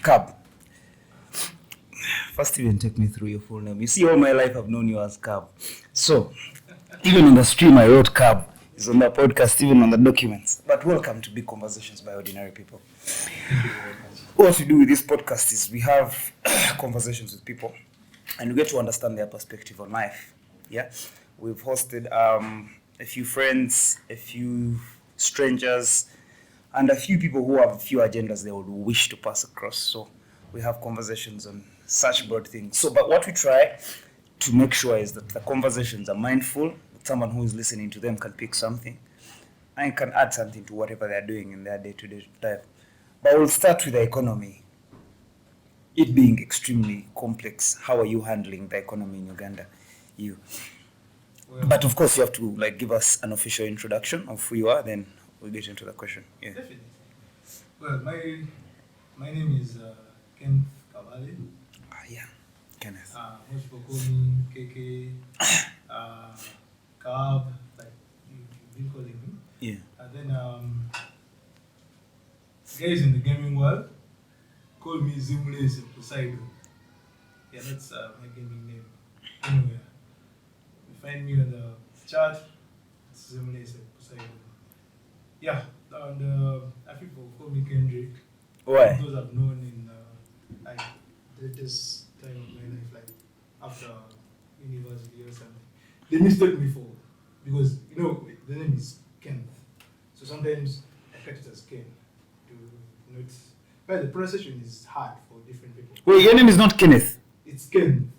Cab. First, even take me through your full name. You see, all my life I've known you as Cab. So, even on the stream, I wrote Cab. It's on the podcast, even on the documents. But welcome to Big Conversations by Ordinary People. What we do with this podcast is we have conversations with people and we get to understand their perspective on life. Yeah, we've hosted a few friends, a few strangers, and a few people who have a few agendas they would wish to pass across. So we have conversations on such broad things. So, but what we try to make sure is that the conversations are mindful, that someone who is listening to them can pick something and can add something to whatever they're doing in their day-to-day life. But we'll start with the economy. It being extremely complex. How are you handling the economy in Uganda? But of course, you have to give us an official introduction of who you are. Then we'll get into the question. Yeah. Definitely. Well, my name is Kenneth Kabaale. Yeah, Kenneth. Most people call me KK, Kab, like you've been calling me. Yeah. And then guys in the gaming world call me Zimles Poseidon. Yeah, that's my gaming name. Anyway, you find me on the chat, it's Zimles Poseidon. Yeah, and I think people call me Kendrick. Why? Those I've known in this time of my life, like after university or something. They mistake me for, because the name is Kenneth. So sometimes I catch it as Ken to note. But the pronunciation is hard for different people. Wait, your name is not Kenneth? It's Ken.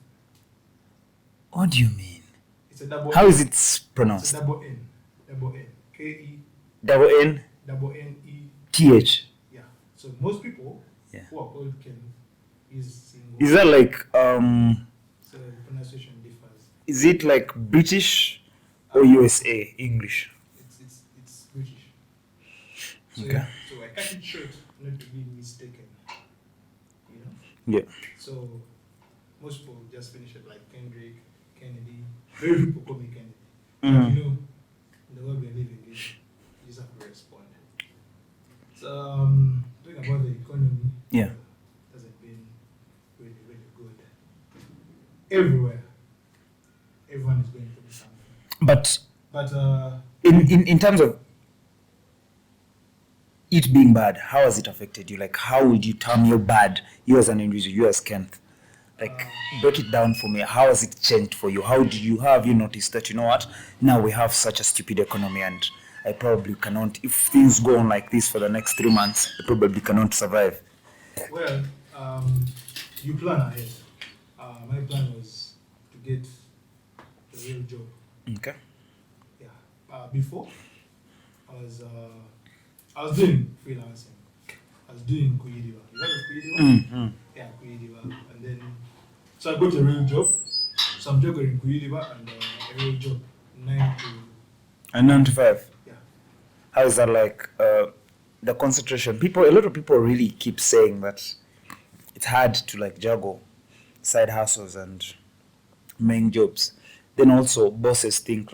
What do you mean? It's a double How N. is it pronounced? It's a double N. Double N. K-E. Double N? Double N-E. T-H. Yeah. So most people Yeah. who are called Ken is single. Is that So the pronunciation differs. is it like British or USA English? It's British. So, Okay. So I cut it short not to be mistaken. Yeah. So most people just finish it like Kendrick, Kennedy. Very few people call me Kennedy. Mhm. In the world we're living in, you just have to respond. So talking about the economy, Yeah. hasn't been really, really good. Everywhere. Everyone is going through something. But But in terms of it being bad, how has it affected you? How would you term your bad, you as an individual, you as Kenneth? Break it down for me. How has it changed for you? How have you noticed that, now we have such a stupid economy and I probably cannot, if things go on like this for the next 3 months, I probably cannot survive. well, you plan ahead. My plan was to get a real job. Okay. Yeah. Before, I was doing freelancing. I was doing Kuyidiwa. You heard of Kuyidiwa? Mm-hmm. Yeah, Kuyidiwa. And then, so I got a real job. Some job in Kuyidiwa and a real job, 9 to... And 9 to 5? Yeah. How is that the concentration? A lot of people really keep saying that it's hard to juggle side hustles and main jobs. Then also bosses think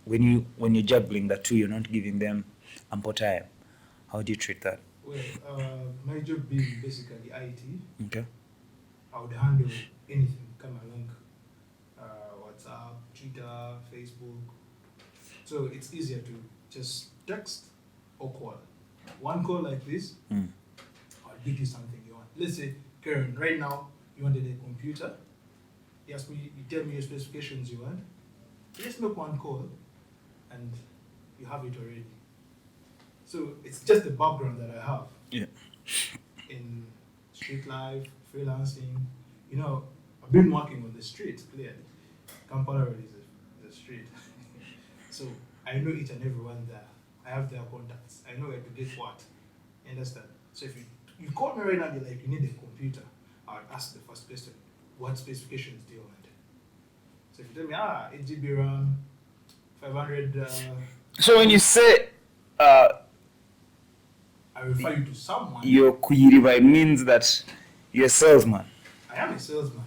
when you're juggling the two, you're not giving them ample time. How do you treat that? Well, my job being basically IT, Okay. I would handle anything come along. WhatsApp, Twitter, Facebook. So it's easier to just text or call. One call like this, I'll give you something you want. Let's say, Karen, right now you wanted a computer. You tell me your specifications you want. You just make one call and you have it already. So it's just the background that I have. Yeah. In street life, freelancing. I've been working on the streets, clearly. Kampala Road is the street. So I know each and everyone there. I have their contacts. I know where to get what. You understand? So if you call me right now, you're like, you need a computer, I would ask the first question, what specifications do you want? So if you tell me, 8 GB RAM, 500... So when you say... I refer you to someone. You're Kuyiriba, it means that you're a salesman. I am a salesman.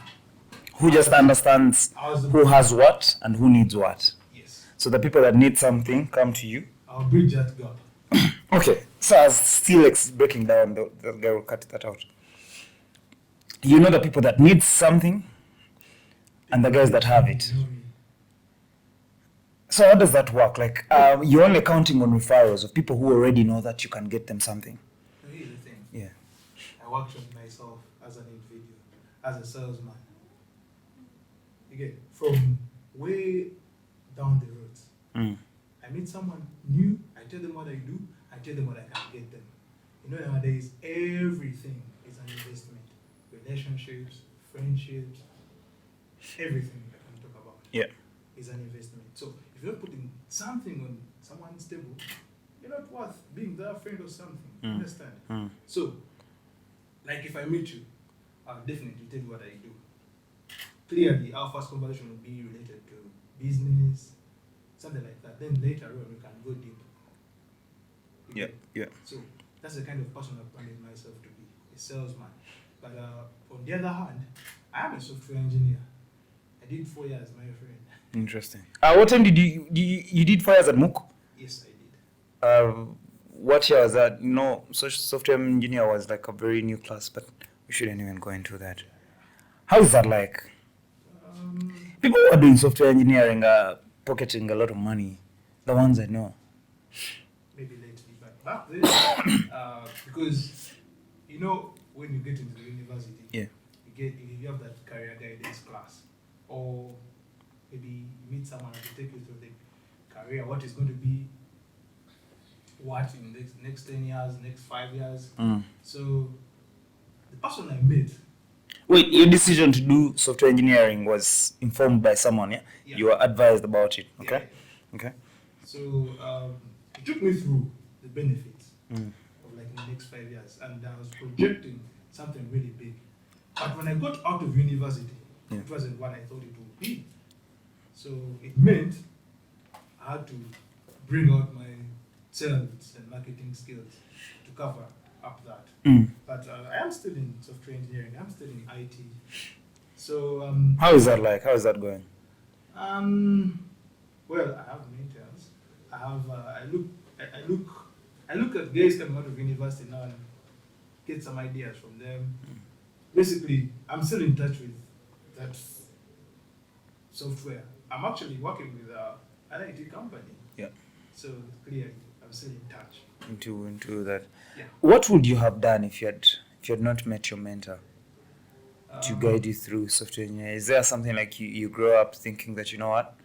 Who just understands who has what and who needs what. Yes. So the people that need something come to you. I'll bridge that gap. Okay. So I was still breaking down, the guy will cut that out. You know the people that need something and the guys that have it. You know me. So how does that work? Like, you're only counting on referrals of people who already know that you can get them something. So here's the thing. Yeah. I worked on myself as an individual, as a salesman. Again, from way down the road. Mm. I meet someone new, I tell them what I do, I tell them what I can get them. You know, nowadays, everything is an investment. Relationships, friendships, everything that we talk about Yeah. is an investment. So if you're putting something on someone's table, you're not worth being their friend or something. Mm. Understand? Mm. So, like if I meet you, I'll definitely tell you what I do. Clearly, our first conversation will be related to business, something like that. Then later on, we can go deep. Yeah. Yeah. So that's the kind of person I've branded myself to be, a salesman. But on the other hand, I am a software engineer. I did 4 years, my friend. Interesting. What time did you did 4 years at MOOC? Yes, I did. What year was that? No, software engineer was like a very new class, but we shouldn't even go into that. How is that like? People who are doing software engineering are pocketing a lot of money. The ones I know. Maybe lately, but back then, because you know when you get into the university, Yeah. you have that career guidance class, or maybe you meet someone to take you through the career, what is going to be, what in the next 10 years, next 5 years. Mm. So the person I met, Wait, your decision to do software engineering was informed by someone, yeah? Yeah. You were advised about it, okay? Yeah. Okay. So he took me through the benefits Mm. of like in the next 5 years, and I was projecting something really big. But when I got out of university, Yeah. it wasn't what I thought it would be. So it meant I had to bring out my sales and marketing skills to cover up that. Mm. But I am still in software engineering. I'm still in IT. So How is that like? How is that going? well, I have mentors. I have I look at guys coming out of university now and get some ideas from them. Basically, I'm still in touch with that software. I'm actually working with an IT company. Yeah. So clearly, I'm still in touch. Into that. Yeah. What would you have done if you had not met your mentor to Um, guide you through software engineering? Is there something like you grow up thinking that, you know what,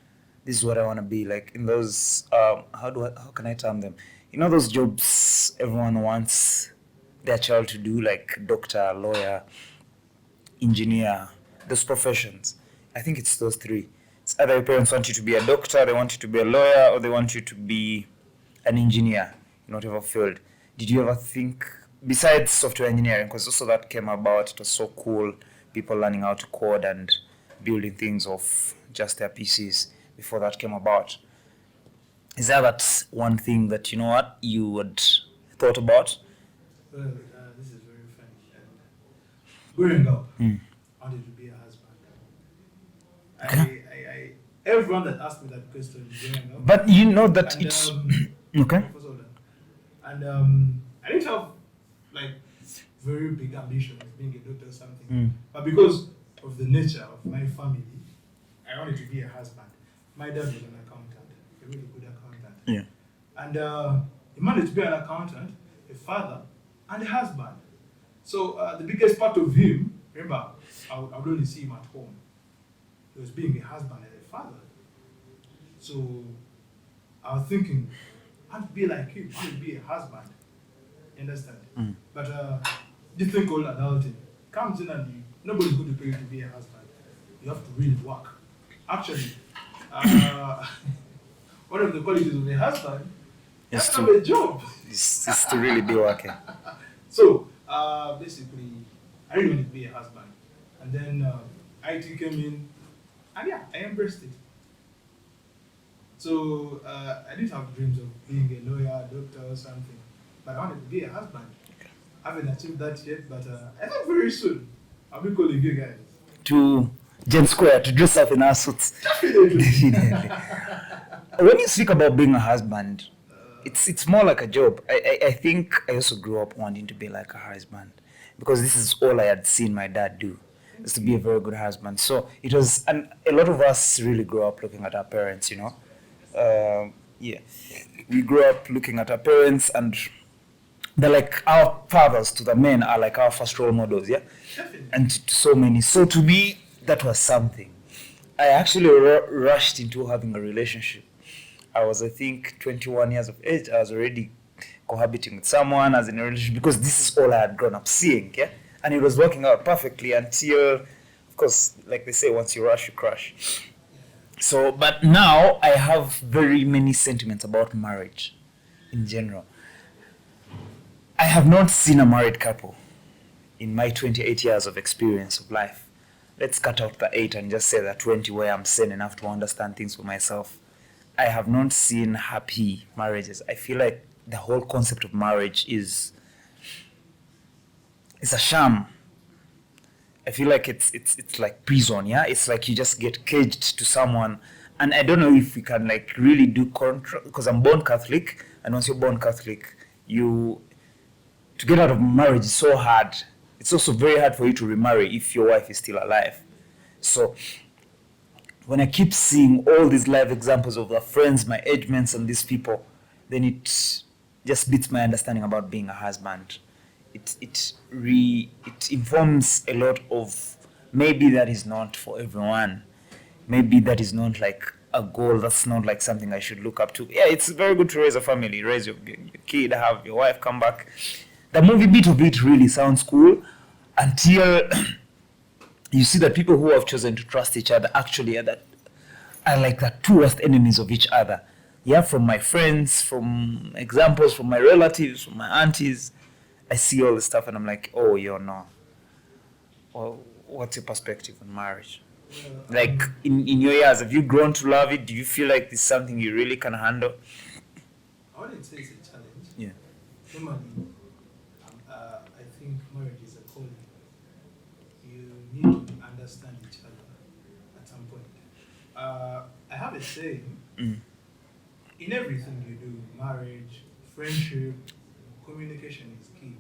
this is what I want to be like in those how can I term them? You know those jobs everyone wants their child to do, like doctor, lawyer, engineer, those professions. I think it's those three. It's either your parents want you to be a doctor, they want you to be a lawyer, or they want you to be an engineer in whatever field. Did you ever think, besides software engineering, because also that came about, it was so cool, people learning how to code and building things off just their PCs before that came about. Is there that one thing that, you know what, you had thought about? Well, this is very funny. And growing up, Mm. I wanted to be a husband. Okay. I everyone that asked me that question growing up. But you know that and, it's... Okay. hold on. And I didn't have like very big ambitions, being a doctor or something. Mm. But because of the nature of my family, I wanted to be a husband. My dad was an accountant, a really good accountant. Yeah. And he managed to be an accountant, a father, and a husband. So the biggest part of him, remember, I would only see him at home. He was being a husband and a father. So I was thinking, I want to be like him, I want to be a husband. You understand? Mm. But this thing called adulting comes in and nobody's going to pay you to be a husband. You have to really work. Actually, one of the qualities of a husband is Yes, to have to- a job. It's to really be working. So basically, I really wanted to be a husband. And then IT came in, and yeah, I embraced it. So I didn't have dreams of being a lawyer, doctor, or something, but I wanted to be a husband. I haven't achieved that yet, but I think very soon I'll be calling you guys. To Gen Square, to dress up in our suits. Definitely. Definitely. When you speak about being a husband, it's more like a job. I think I also grew up wanting to be like a husband. because this is all I had seen my dad do, is to be a very good husband. So it was, and a lot of us really grow up looking at our parents, you know. Yeah, we grow up looking at our parents, and they're like our fathers to the men are like our first role models, yeah. Definitely. And to so many. So to me, that was something. I actually rushed into having a relationship. I was, I think, 21 years of age. I was already cohabiting with someone as in a relationship because this is all I had grown up seeing, yeah? And it was working out perfectly until, of course, like they say, once you rush, you crash. So, but now I have very many sentiments about marriage in general. I have not seen a married couple in my 28 years of experience of life. Let's cut out the 8 and just say that 20 where I'm sane enough to understand things for myself. I have not seen happy marriages. I feel like the whole concept of marriage is a sham. I feel like it's like prison, yeah? It's like you just get caged to someone. And I don't know if we can like really do control, because I'm born Catholic, and once you're born Catholic, to get out of marriage is so hard. It's also very hard for you to remarry if your wife is still alive. So when I keep seeing all these live examples of the friends, my age mates, and these people, then it just beats my understanding about being a husband. It informs a lot of, maybe that is not for everyone. Maybe that is not like a goal. That's not like something I should look up to. Yeah, it's very good to raise a family, raise your kid, have your wife come back. The movie bit of it really sounds cool until you see that people who have chosen to trust each other actually are like the two worst enemies of each other. Yeah, from my friends, from examples, from my relatives, from my aunties, I see all this stuff and I'm like, oh, no. Well, what's your perspective on marriage? Like, in your years, have you grown to love it? Do you feel like this is something you really can handle? I wouldn't say it's a challenge. Yeah. Normally, I think marriage is a calling. You need to understand each other at some point. I have a saying, in everything you do, marriage, friendship, communication is key,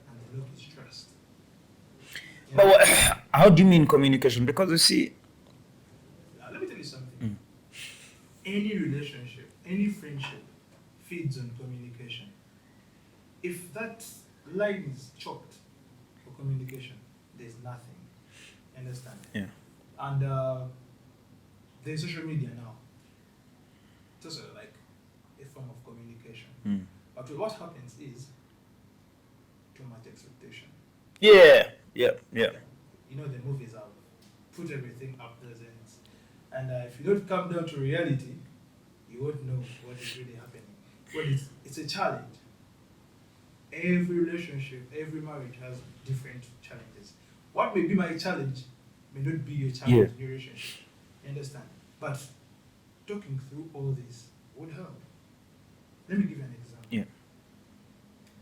and the look is trust. You But know, how do you mean communication? Because you see, let me tell you something. Any relationship, any friendship feeds on communication. If that line is chopped for communication, there's nothing. Understand? yeah. And there's social media now. It's also like a form of communication. But what happens is too much expectation. Yeah. You know, the movies have put everything up there, and if you don't come down to reality, you won't know what is really happening. Well, it's a challenge. Every relationship, every marriage has different challenges. What may be my challenge may not be your challenge in your relationship. You understand? But talking through all this would help. Let me give you an example.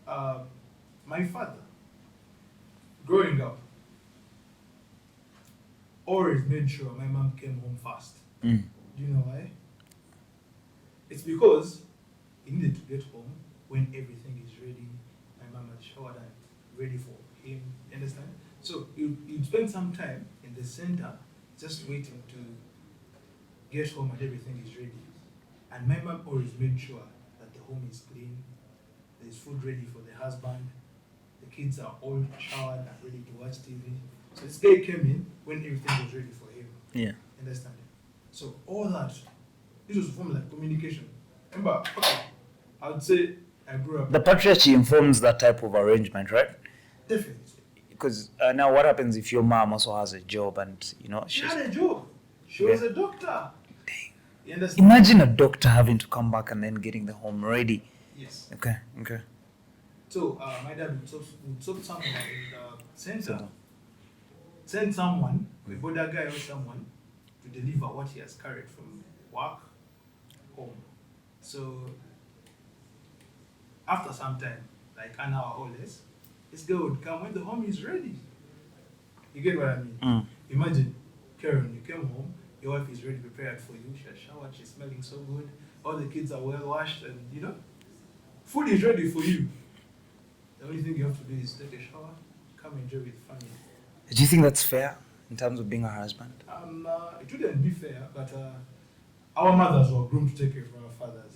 Yeah. My father, growing up, always made sure my mom came home fast. Do you know why? It's because he needed to get home when everything is ready. My mom had showered and ready for him. You understand? So you'd spend some time in the center just waiting to get home and everything is ready. And my mom always made sure that the home is clean, there's food ready for the husband, the kids are all showered and ready to watch TV. So this guy came in when everything was ready for him. Yeah. Understand? So all that, this was a form of like communication. Remember, okay, I would say I grew up. The patriarchy informs that type of arrangement, right? Definitely. Because now what happens if your mom also has a job and, She she's... had a job. She was a doctor. Dang. You understand? Imagine a doctor having to come back and then getting the home ready. Yes. Okay. So my dad would talk someone in the center, send someone, a border guy or someone, to deliver what he has carried from work home. So after some time, like an hour or less, this girl would come when the home is ready. You get what I mean? Imagine, Karen, you came home, your wife is ready, prepared for you, she has showered, she's smelling so good, all the kids are well washed, and food is ready for you. The only thing you have to do is take a shower, come enjoy with family. Do you think that's fair in terms of being a husband? It wouldn't be fair, but our mothers were groomed to take care of our fathers.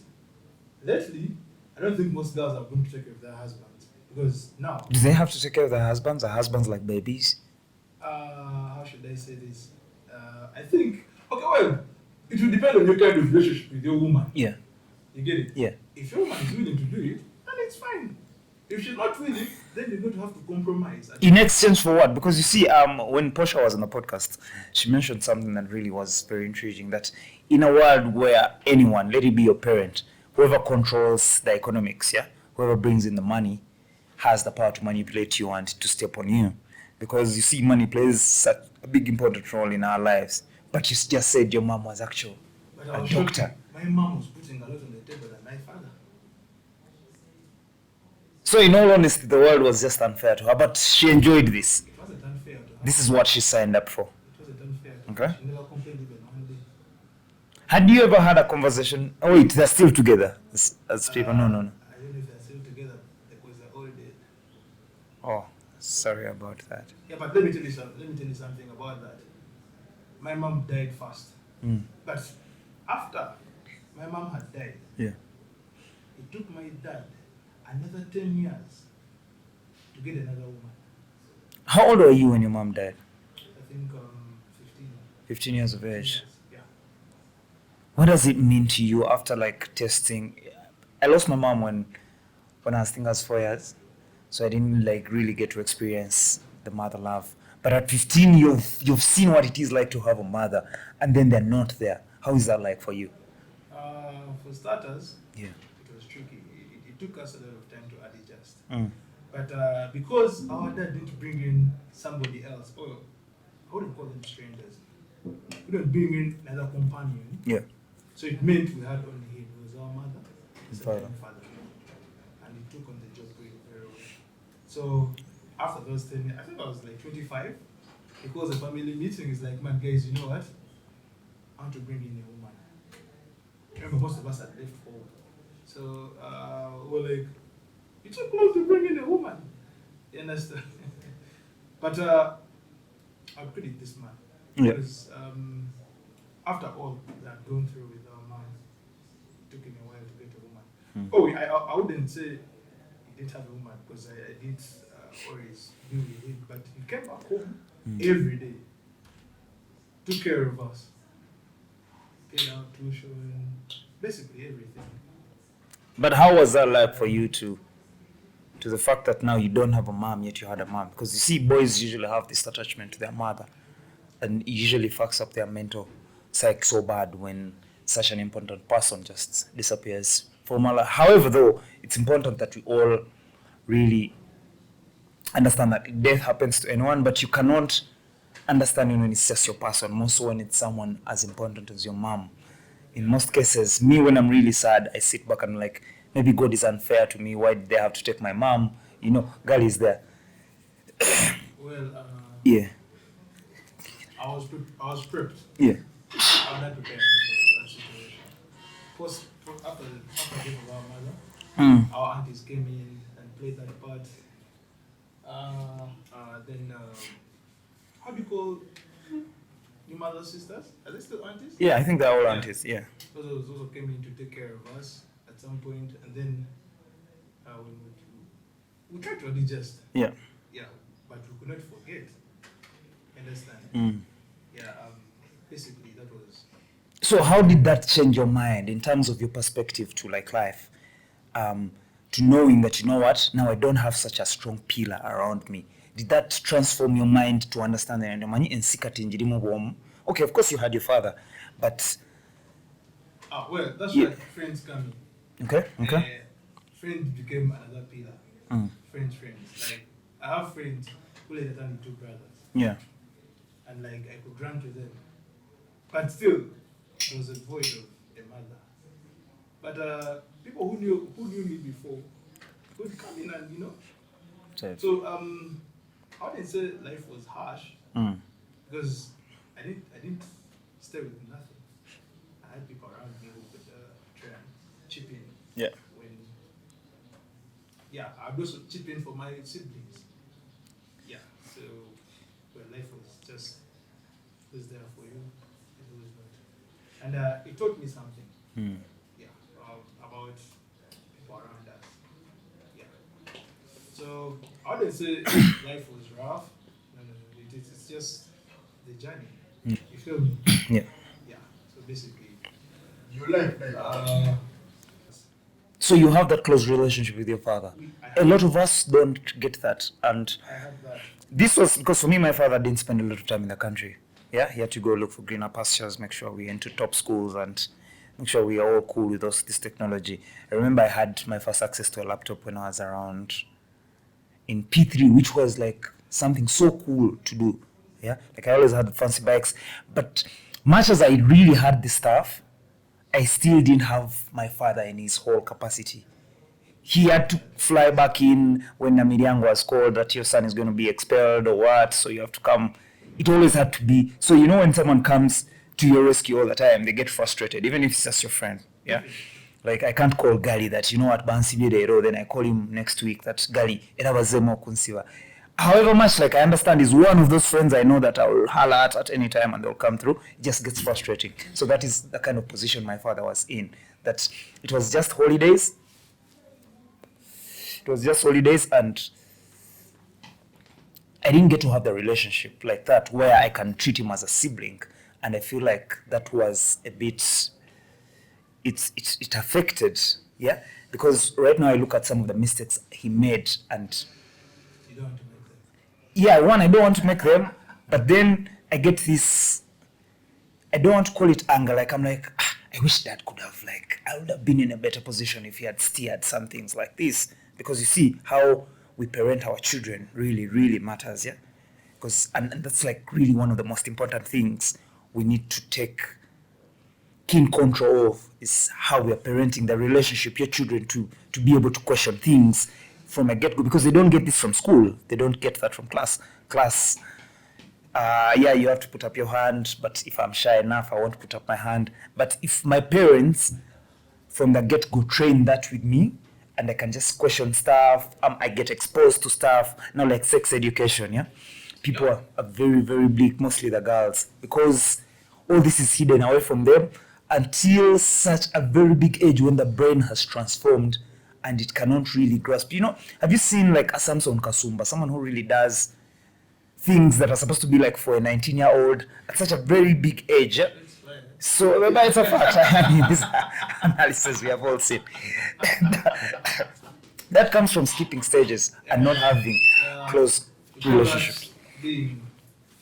Lately, I don't think most girls are groomed to take care of their husbands because now, Do they have to take care of their husbands? Are husbands like babies? how should I say this? I think okay, well, it will depend on your kind of relationship with your woman. Yeah. You get it? Yeah. If your woman is willing to do it, then it's fine. If she's not willing, then you're going to have to compromise. In exchange for what? Because you see, when Portia was on the podcast, she mentioned something that really was very intriguing. That in a world where anyone, let it be your parent, whoever controls the economics, yeah, whoever brings in the money, has the power to manipulate you and to step on you. Because you see, money plays such a big important role in our lives. But you just said your mom was actually But I a was doctor. shocked. My mom was putting a lot on the table than my father. So in all honesty, the world was just unfair to her, but she enjoyed this. It wasn't unfair to her. This is what she signed up for. It wasn't unfair to Okay. her. She never complained even one day. Had you ever had a conversation? Oh wait, they're still together as people. No. I don't know if they're still together because they're all dead. Oh, sorry about that. Yeah, but let me tell you something about that. My mom died fast. But after my mom had died, Yeah. it took my dad another 10 years to get another woman. How old were you when your mom died? I think 15. 15 years of age. Yeah. What does it mean to you after like testing? I lost my mom when I was, I think I was 4 years, so I didn't like really get to experience the mother love. But at 15, you've seen what it is like to have a mother, and then they're not there. How is that like for you? For starters, Yeah. it was tricky. It took us a lot of time to adjust. Mm. But because our dad didn't bring in somebody else, or I wouldn't call them strangers, we didn't bring in another companion. Yeah. So it meant we had only him. It was our mother, his Father. father, and he took on the job very, very well. So after those 10 years, I think I was like 25. Because the family meeting is like, man, guys, you know what? I want to bring in a woman. Remember, most of us had left home. So we're like, it's too close to bring in a woman. You understand? But I'll credit this man. Yeah. Because after all that I've gone through with our mom, it took him a while to get a woman. Oh, I wouldn't say he didn't have a woman because I did always be with him. But he came back home every day, took care of us, paid our tuition, basically everything. But how was that like for you to the fact that now you don't have a mom yet you had a mom? Because you see, boys usually have this attachment to their mother, and it usually fucks up their mental psyche so bad when such an important person just disappears from our life. However, though, it's important that we all really understand that death happens to anyone, but you cannot understand when it's just your person, more so when it's someone as important as your mom. In most cases, me, when I'm really sad, I sit back and I'm like, maybe God is unfair to me. Why did they have to take my mom? You know, God is there. Well, Yeah. I was prepped. Yeah. I was not prepared for that situation. First, after the death of our mother, our aunties came in and played that part. Then, how do you call your mother's sisters? Are they still aunties? Yeah, I think they're all aunties. Yeah. Those also came in to take care of us at some point, and then we tried to adjust. Yeah. Yeah, but we could not forget. Understand? Yeah. Basically, that was. So how did that change your mind in terms of your perspective to like life? To knowing that, you know what, now I don't have such a strong pillar around me. Did that transform your mind to understand that? Okay, of course you had your father, but... Well, that's Yeah. why friends come in. Okay. Friends became another pillar. Friends. Like, I have friends who later turned into brothers. Yeah. And like, I could run to them. But still, there was a void of a mother. But people who knew me before would come in and, you know. So, I wouldn't say life was harsh. Because I didn't stay with nothing. I had people around me who could try and chip in. Yeah. I'd also chip in for my siblings. Yeah. So when life was just was there for you, it was not. And it taught me something. Yeah, about people around us. Yeah. So I wouldn't say life was rough. No. It's just the journey. You feel me? Yeah. Yeah. So basically, your life, like. So you have that close relationship with your father. A lot of us don't get that. And I had that. this was because for me, my father didn't spend a lot of time in the country. Yeah, he had to go look for greener pastures, make sure we went to top schools, and make sure we are all cool with this technology. I remember I had my first access to a laptop when I was around in P3, which was like something so cool to do. Yeah, like I always had fancy bikes, but much as I really had this stuff, I still didn't have my father in his whole capacity. He had to fly back in when Namiriang was called that your son is going to be expelled or what, so you have to come. It always had to be. So, you know, when someone comes to your rescue all the time, they get frustrated, even if it's just your friend. Yeah. Like, I can't call Gali that, you know what, Bansibidero, then I call him next week that Gali, Erawazemo Kunsiwa. However much, like, I understand, is one of those friends I know that I will holler at any time and they'll come through. It just gets frustrating. So that is the kind of position my father was in, that it was just holidays. It was just holidays, and I didn't get to have the relationship like that where I can treat him as a sibling. And I feel like that was a bit, it affected, yeah? Because right now I look at some of the mistakes he made, and You don't want to make them. yeah, one, I don't want to make them, but then I get this, I don't want to call it anger, like I'm like, I wish Dad could have, like, I would have been in a better position if he had steered some things like this. Because you see, how we parent our children really, really matters, yeah? Because, and that's like really one of the most important things we need to take keen control of, is how we are parenting the relationship, your children, to be able to question things from a get-go, because they don't get this from school. They don't get that from class. Yeah, you have to put up your hand, but if I'm shy enough, I won't put up my hand. But if my parents from the get-go train that with me, and I can just question stuff, I get exposed to stuff, now like sex education, yeah? People are very, very bleak, mostly the girls, because all this is hidden away from them until such a very big age when the brain has transformed and it cannot really grasp. You know, have you seen like a Samson Kasumba, someone who really does things that are supposed to be like for a 19-year-old at such a very big age? Yeah? So it's a fact. I mean, this analysis we have all seen. That comes from skipping stages and not having close relationships. Being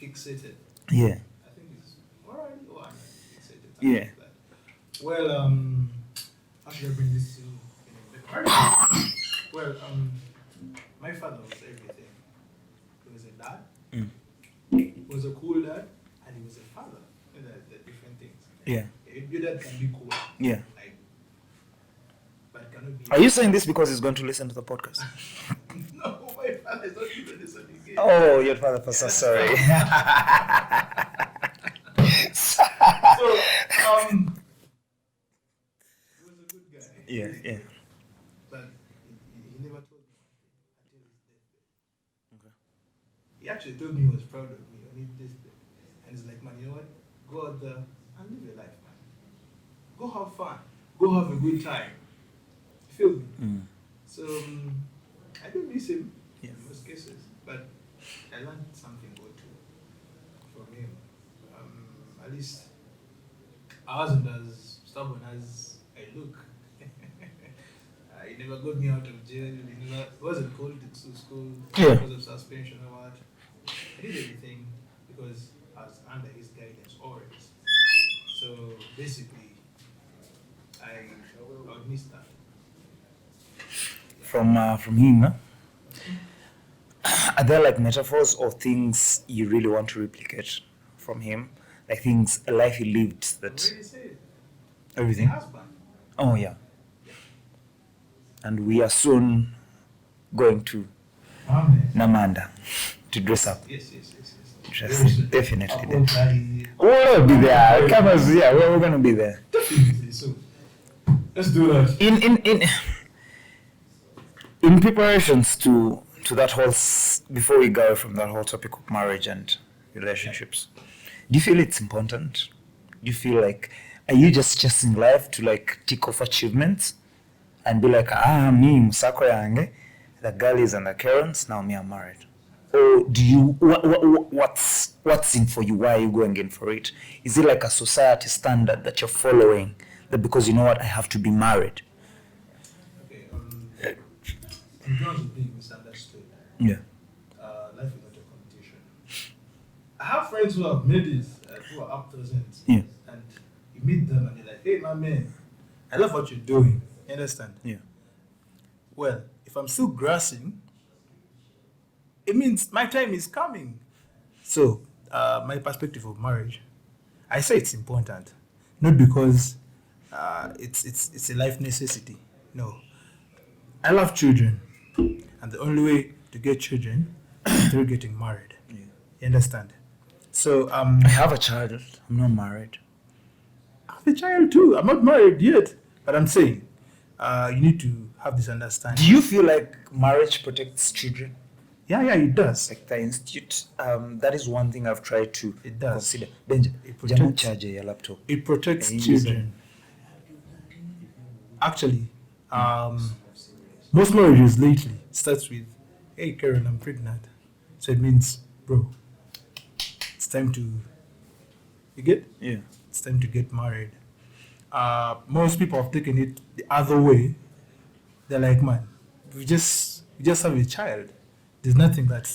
fixated. Yeah. I think it's already one fixated. Yeah. Well, how should I bring this to in a bit? Well, my father was everything. He was a dad. He was a cool dad, and he was a father. They're different things. Yeah. Your dad can be cool. Yeah. Like, but cannot be. Are you saying this because he's going to listen to the podcast? No, my father is not even listening. Oh, your father, Pastor, sorry. So, he was a good guy. Yeah. But he never told me until his deathbed. Okay. He actually told me he was proud of me on his deathbed. And he's like, man, you know what? Go out there and live your life, man. Go have fun. Go have a good time. You feel me? So, I don't miss him in most cases. But I learned something good too from him. At least I wasn't as stubborn as I look. He never got me out of jail. He never wasn't called to school because of suspension or what. I did everything because I was under his guidance always. So basically, I would miss that. From him, huh? Are there like metaphors or things you really want to replicate from him? Like things, a life he lived that... Already said. Everything? Husband. Oh, yeah. And we are soon going to Amen. Namanda to dress up. Yes. Definitely. We'll be there. Cameras, yeah, we're going to be there. Definitely. So, let's do that. In preparations to to that whole, before we go from that whole topic of marriage and relationships, do you feel it's important? Do you feel like, are you just chasing life to like tick off achievements and be like, me, Musako yange, the girl is under Karen's, now me, I'm married? Or do you, what's in for you? Why are you going in for it? Is it like a society standard that you're following, that because you know what, I have to be married? Okay, in terms of being misunderstood, Yeah. Life is not a competition. I have friends who have made it, who are up to thousands, Yeah. and you meet them and you're like, hey, my man, I love what you're doing. You understand? Yeah. Well, if I'm still grassing, it means my time is coming. So, my perspective of marriage, I say it's important, not because it's a life necessity. No, I love children, and the only way to get children is through getting married. Yeah. You understand? So, I have a child. I'm not married. I have a child too. I'm not married yet, but I'm saying you need to have this understanding. Do you feel like marriage protects children? Yeah, it does. Like the institute, that is one thing I've tried to It does. consider. Benja, It protects- jamu charge your laptop. It protects Can you use children. Actually, most marriages lately starts with, "Hey, Karen, I'm pregnant," so it means, bro, it's time to. You get? Yeah. It's time to get married. Most people have taken it the other way. They're like, man, we just have a child. There's nothing that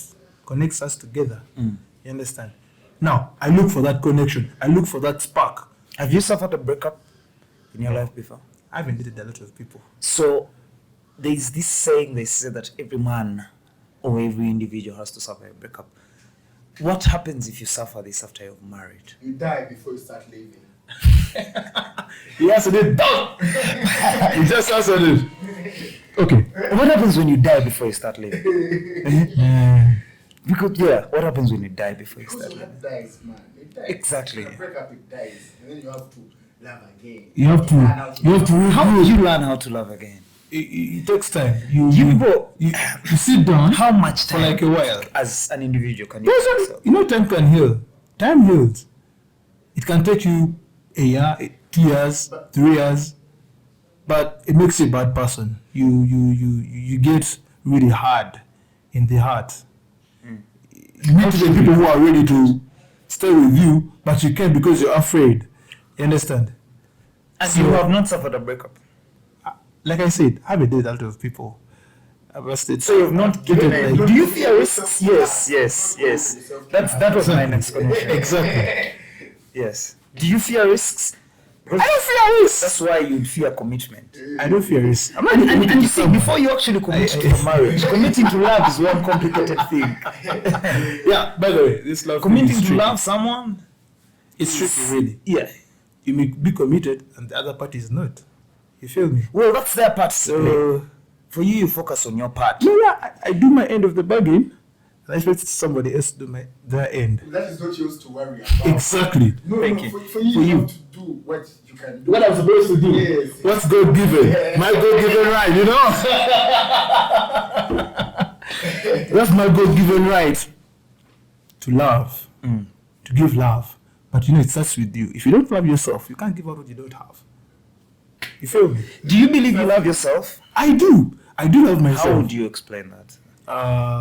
connects us together. You understand? Now, I look for that connection. I look for that spark. Have you suffered a breakup in your life before? I've dated a lot of people. So there's this saying, they say that every man or every individual has to suffer a breakup. What happens if you suffer this after you're married? You die before you start living. He answered it. He just answered it. Okay. What happens when you die before you start living? Because, what happens when you die before you Because start your living? life dies, man. It dies. Exactly. You break up, it dies. And then you have to love again. You have to How do you learn how to love again? It takes time. You people, you sit down how much for time like a while. as an individual can you give yourself? You know, time can heal. Time heals. It can take you a year, 2 years, 3 years, but it makes you a bad person. You get really hard in the heart. You need to be people who are ready to stay with you, but you can't because you're afraid. You understand? And So- you have not suffered a breakup. Like I said, I've dated a lot of people. So you've not given Like, do you fear risks? Yes. That was my next question. Exactly. Yes. Do you fear risks? I don't fear risks. That's why you'd fear commitment. I don't fear risks. I'm not And committing you to see, someone. before you actually commit to a marriage, committing to love is one complicated thing. Yeah, by the way, this love thing Committing is to tricky. love someone, It's tricky, really. yeah. You may be committed and the other party is not. You feel me? Well, that's their part to play. So, For you, you focus on your part. I do my end of the bargain and I expect somebody else to do their end. That is not yours to worry about. Exactly. No, Thank no, you. for you, For you you. have to do what you can do. What I'm supposed to do? Yes. What's God given? Yeah. My God given right, you know? That's my God given right. To love. To give love. But you know, it starts with you. If you don't love yourself, you can't give out what you don't have. You feel me? Do you believe you love yourself? I do. I do love myself. How would you explain that?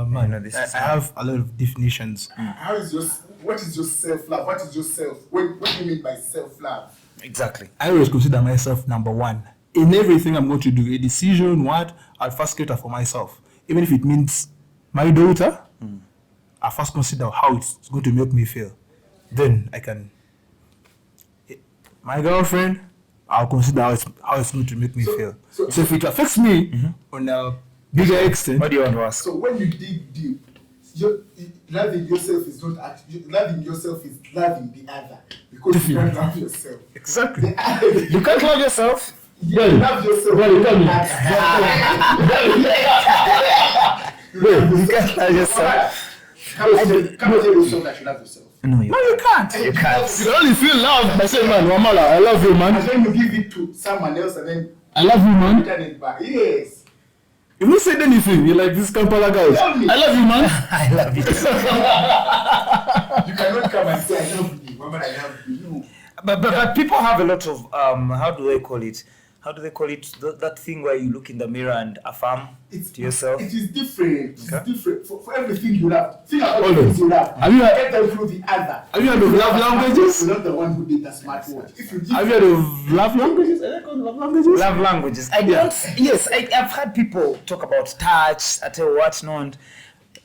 Man, You know, this is I have a lot of definitions. How is your, what is your self-love? What is your self? What do you mean by self-love? Exactly. I always consider myself number one. In everything I'm going to do, a decision, I'll first cater for myself. Even if it means my daughter, I'll first consider how it's going to make me feel. Then I can... My girlfriend, I'll consider how it's going to make me feel. so- So if it affects me on a bigger extent, What do you want to ask? So when you dig deep, loving yourself is not actually, loving yourself is loving the other. Because you can't love yourself. exactly. You can't love yourself? You love yourself. Well, tell me. You can't love yourself. Come tell yourself that you love yourself. No, No, you can't. You can't. You can only feel love by saying, man, Wamala, I love you, And man. then you give it to someone else and then I love you, man. return it back. Yes. You've not said anything. You're like this Kampala guy. Tell me. I love you, man. I love it. You cannot come and say I love you. Mama, I love you. No. But people have a lot of how do they call it? That thing where you look in the mirror and affirm to yourself. It is different. Okay. It's different for everything you love. Think about Hold the things on. you love. Have you had- Get them through the other. Have you heard of love languages? You're not the one who did the smartwatch. If you give Have you heard of love languages? Are they called love languages? Love languages. I've had people talk about touch, I tell you what not.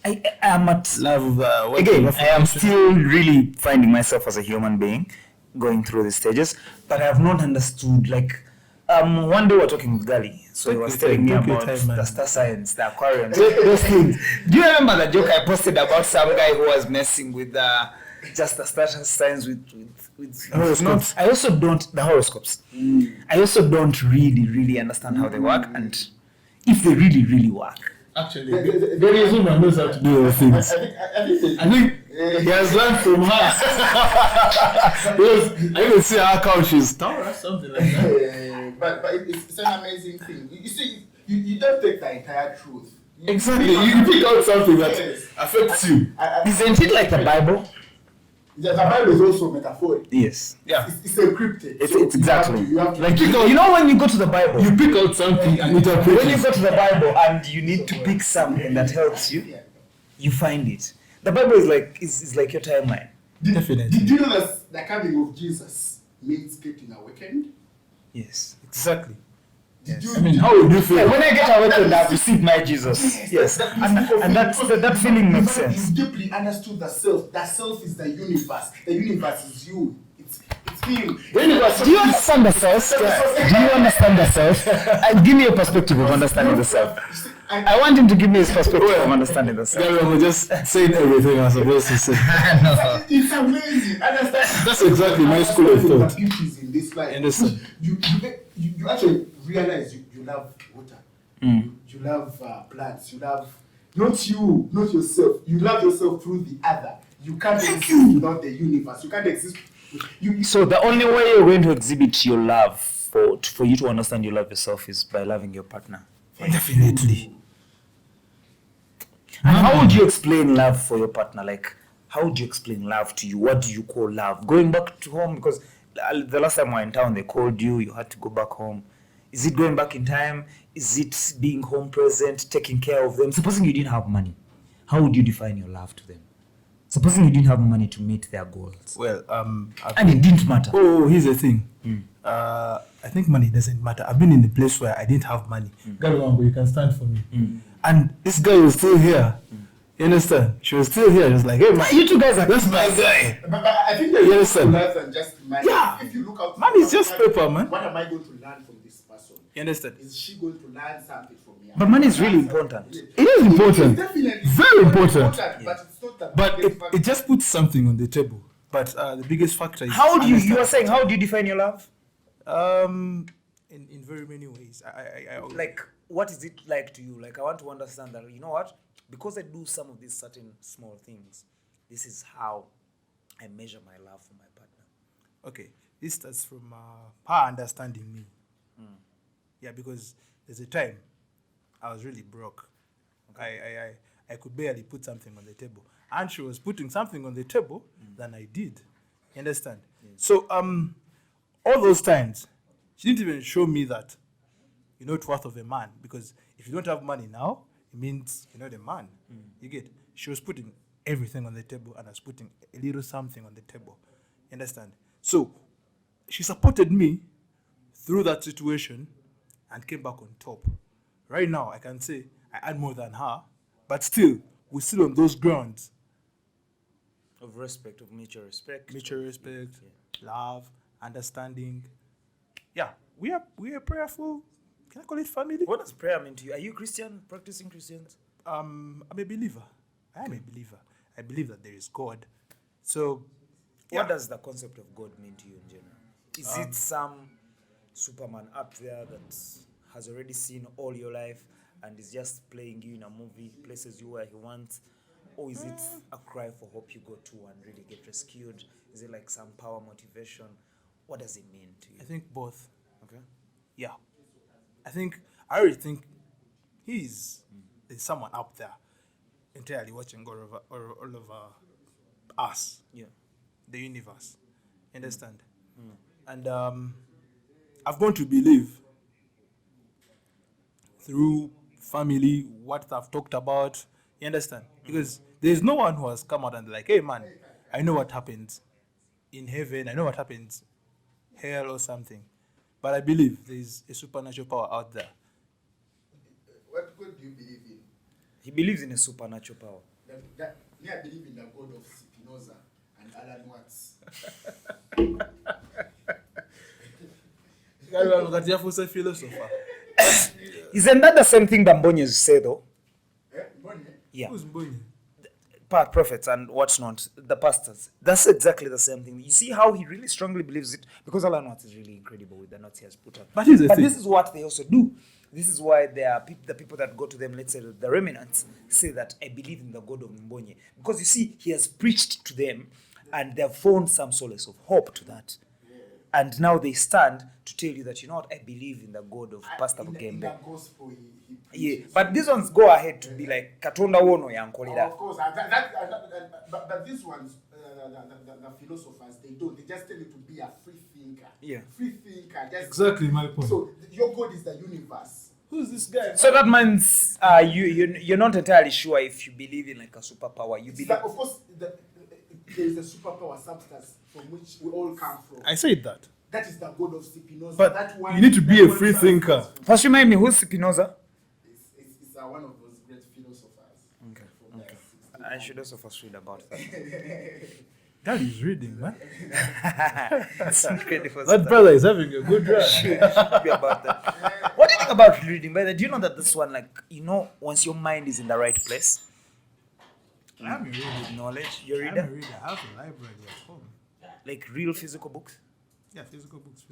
I am at Love. again, I am still really finding myself as a human being going through these stages, but I have not understood one day we were talking with Gali, so he was telling me about the star signs, the Aquarians, those things. Do you remember the joke I posted about some guy who was messing with just the star signs with Horoscopes. I also don't the horoscopes. I also don't really understand how they work and if they really work. Actually, there is woman knows how to do those things. I think he has learned from her. Because I can see her couch, she's Taurus, something like that. but it's an amazing thing. You see, you don't take the entire truth. Exactly. You pick out something that affects you. Isn't it like the Bible? The Bible is also metaphoric. Yes. Yeah. It's encrypted. It's So exactly. You have to Like You know when you go to the Bible, you pick out something and interpret when you it. go to the Bible and you need to pick something that helps you, you find it. The Bible is like your timeline. Definitely. Did you know that the coming of Jesus means getting awakened? Yes. Exactly. Did you? I mean, how would you feel? When I get awakened, I've received my Jesus. Yes. And that feeling makes sense. You deeply understood the self. The self is the universe. The universe is you. It's him. Do you understand the self? Do you understand the self? Give me a perspective of understanding the self. I want him to give me his perspective of understanding the self. Guys, I'm just saying everything I'm supposed to say. It's amazing. Understand? That's exactly my school of thought. The beauty is in this life. Understand. You actually realize you love water. You love plants. You love not yourself. You love yourself through the other. You can't exist without the universe. You can't exist. So the only way you're going to exhibit your love for you to understand you love yourself is by loving your partner. Definitely. And how would you explain love for your partner? Like, how would you explain love to you? What do you call love? Going back to home, because the last time we were in town, they called you, you had to go back home. Is it going back in time? Is it being home present, taking care of them? Supposing you didn't have money, how would you define your love to them? Supposing you didn't have money to meet their goals. Well, And it didn't matter. Oh, here's the thing. I think money doesn't matter. I've been in a place where I didn't have money. Galwango, you can stand for me. And this guy was still here. You understand? She was still here. She was like, hey, man, You two guys are that's my guy. But I think that You understand? less than just money. Yeah. If you look out, Money is just paper, man. What am I going to learn from this person? You understand? Is she going to learn something from me? But money is really important. It is important. It's definitely Very important. but it's not the But biggest it factor. just puts something on the table. But the biggest factor is How do you understanding. were saying, how do you define your love? In very many ways. I Like, what is it like to you? Like, I want to understand that, you know what? Because I do some of these certain small things, this is how I measure my love for my partner. okay. This starts from her understanding me. Yeah, because there's a time I was really broke. I could barely put something on the table, and she was putting something on the table than I did. You understand? So all those times, she didn't even show me that you're not worth of a man, because if you don't have money now, it means you're not a man. You get? She was putting everything on the table, and I was putting a little something on the table. You understand? So she supported me through that situation and came back on top. Right now, I can say I had more than her, but still, we're still on those grounds. Of respect, of mutual respect. Mutual respect, love, understanding. Yeah, we are prayerful. Can I call it family? What does prayer mean to you? Are you Christian, practicing Christians? I'm a believer. I am a believer. I believe that there is God. So, What does the concept of God mean to you in general? Is it some Superman up there that has already seen all your life and is just playing you in a movie, places you where he wants? Or is it a cry for hope you go to and really get rescued? Is it like some power motivation? What does it mean to you? I think both. Okay. Yeah. I already think There's someone up there entirely watching all over us, Yeah. the universe. You understand? And I've gone to believe through family what I've talked about. You understand? Because there's no one who has come out and like, hey man, I know what happens in heaven, I know what happens hell or something. But I believe there's a supernatural power out there. What God do you believe in? He believes in a supernatural power. Me, I believe in the God of Spinoza and Alan Watts. Philosopher. Isn't that the same thing that Mbonye say though? Bonnie? Yeah. Who's Mbonye? Prophets and what's not, the pastors. That's exactly the same thing. You see how he really strongly believes it? Because Alan Watts is really incredible with the notes he has put up. But here's the thing. This is what they also do. This is why there are the people that go to them, let's say the remnants, say that I believe in the God of Mbonye. Because you see, he has preached to them and they've found some solace of hope to that. And now they stand to tell you that, you know what, I believe in the God of Pastor In Bugembe. the gospel, he Yeah, preaches. but these ones go ahead to be like Katonda wono Oh, yankolera. of course, but these ones, the philosophers, they don't. They just tell you to be a free thinker. Yeah. Free thinker. Just, Exactly my point. So your God is the universe. Who's this guy? So that means you're not entirely sure if you believe in like a superpower. You It's believe. that, of course, there is a superpower substance from which we all come from. I said that. That is the God of Spinoza. But that one, you need to be that a one free transfers thinker. from- First, remind me who's Spinoza. It's one of those great philosophers. Okay. From the 1600s. I should also first read about that. That is reading, man. That's incredible. That stuff. brother is having a good run. Should be about that. What do you think about reading? By the way, do you know that this one, like, you know, once your mind is in the right place, I'm a reader. with knowledge, you're a I'm a reader, reader. I have a library at home. like real physical books. Yeah, physical books.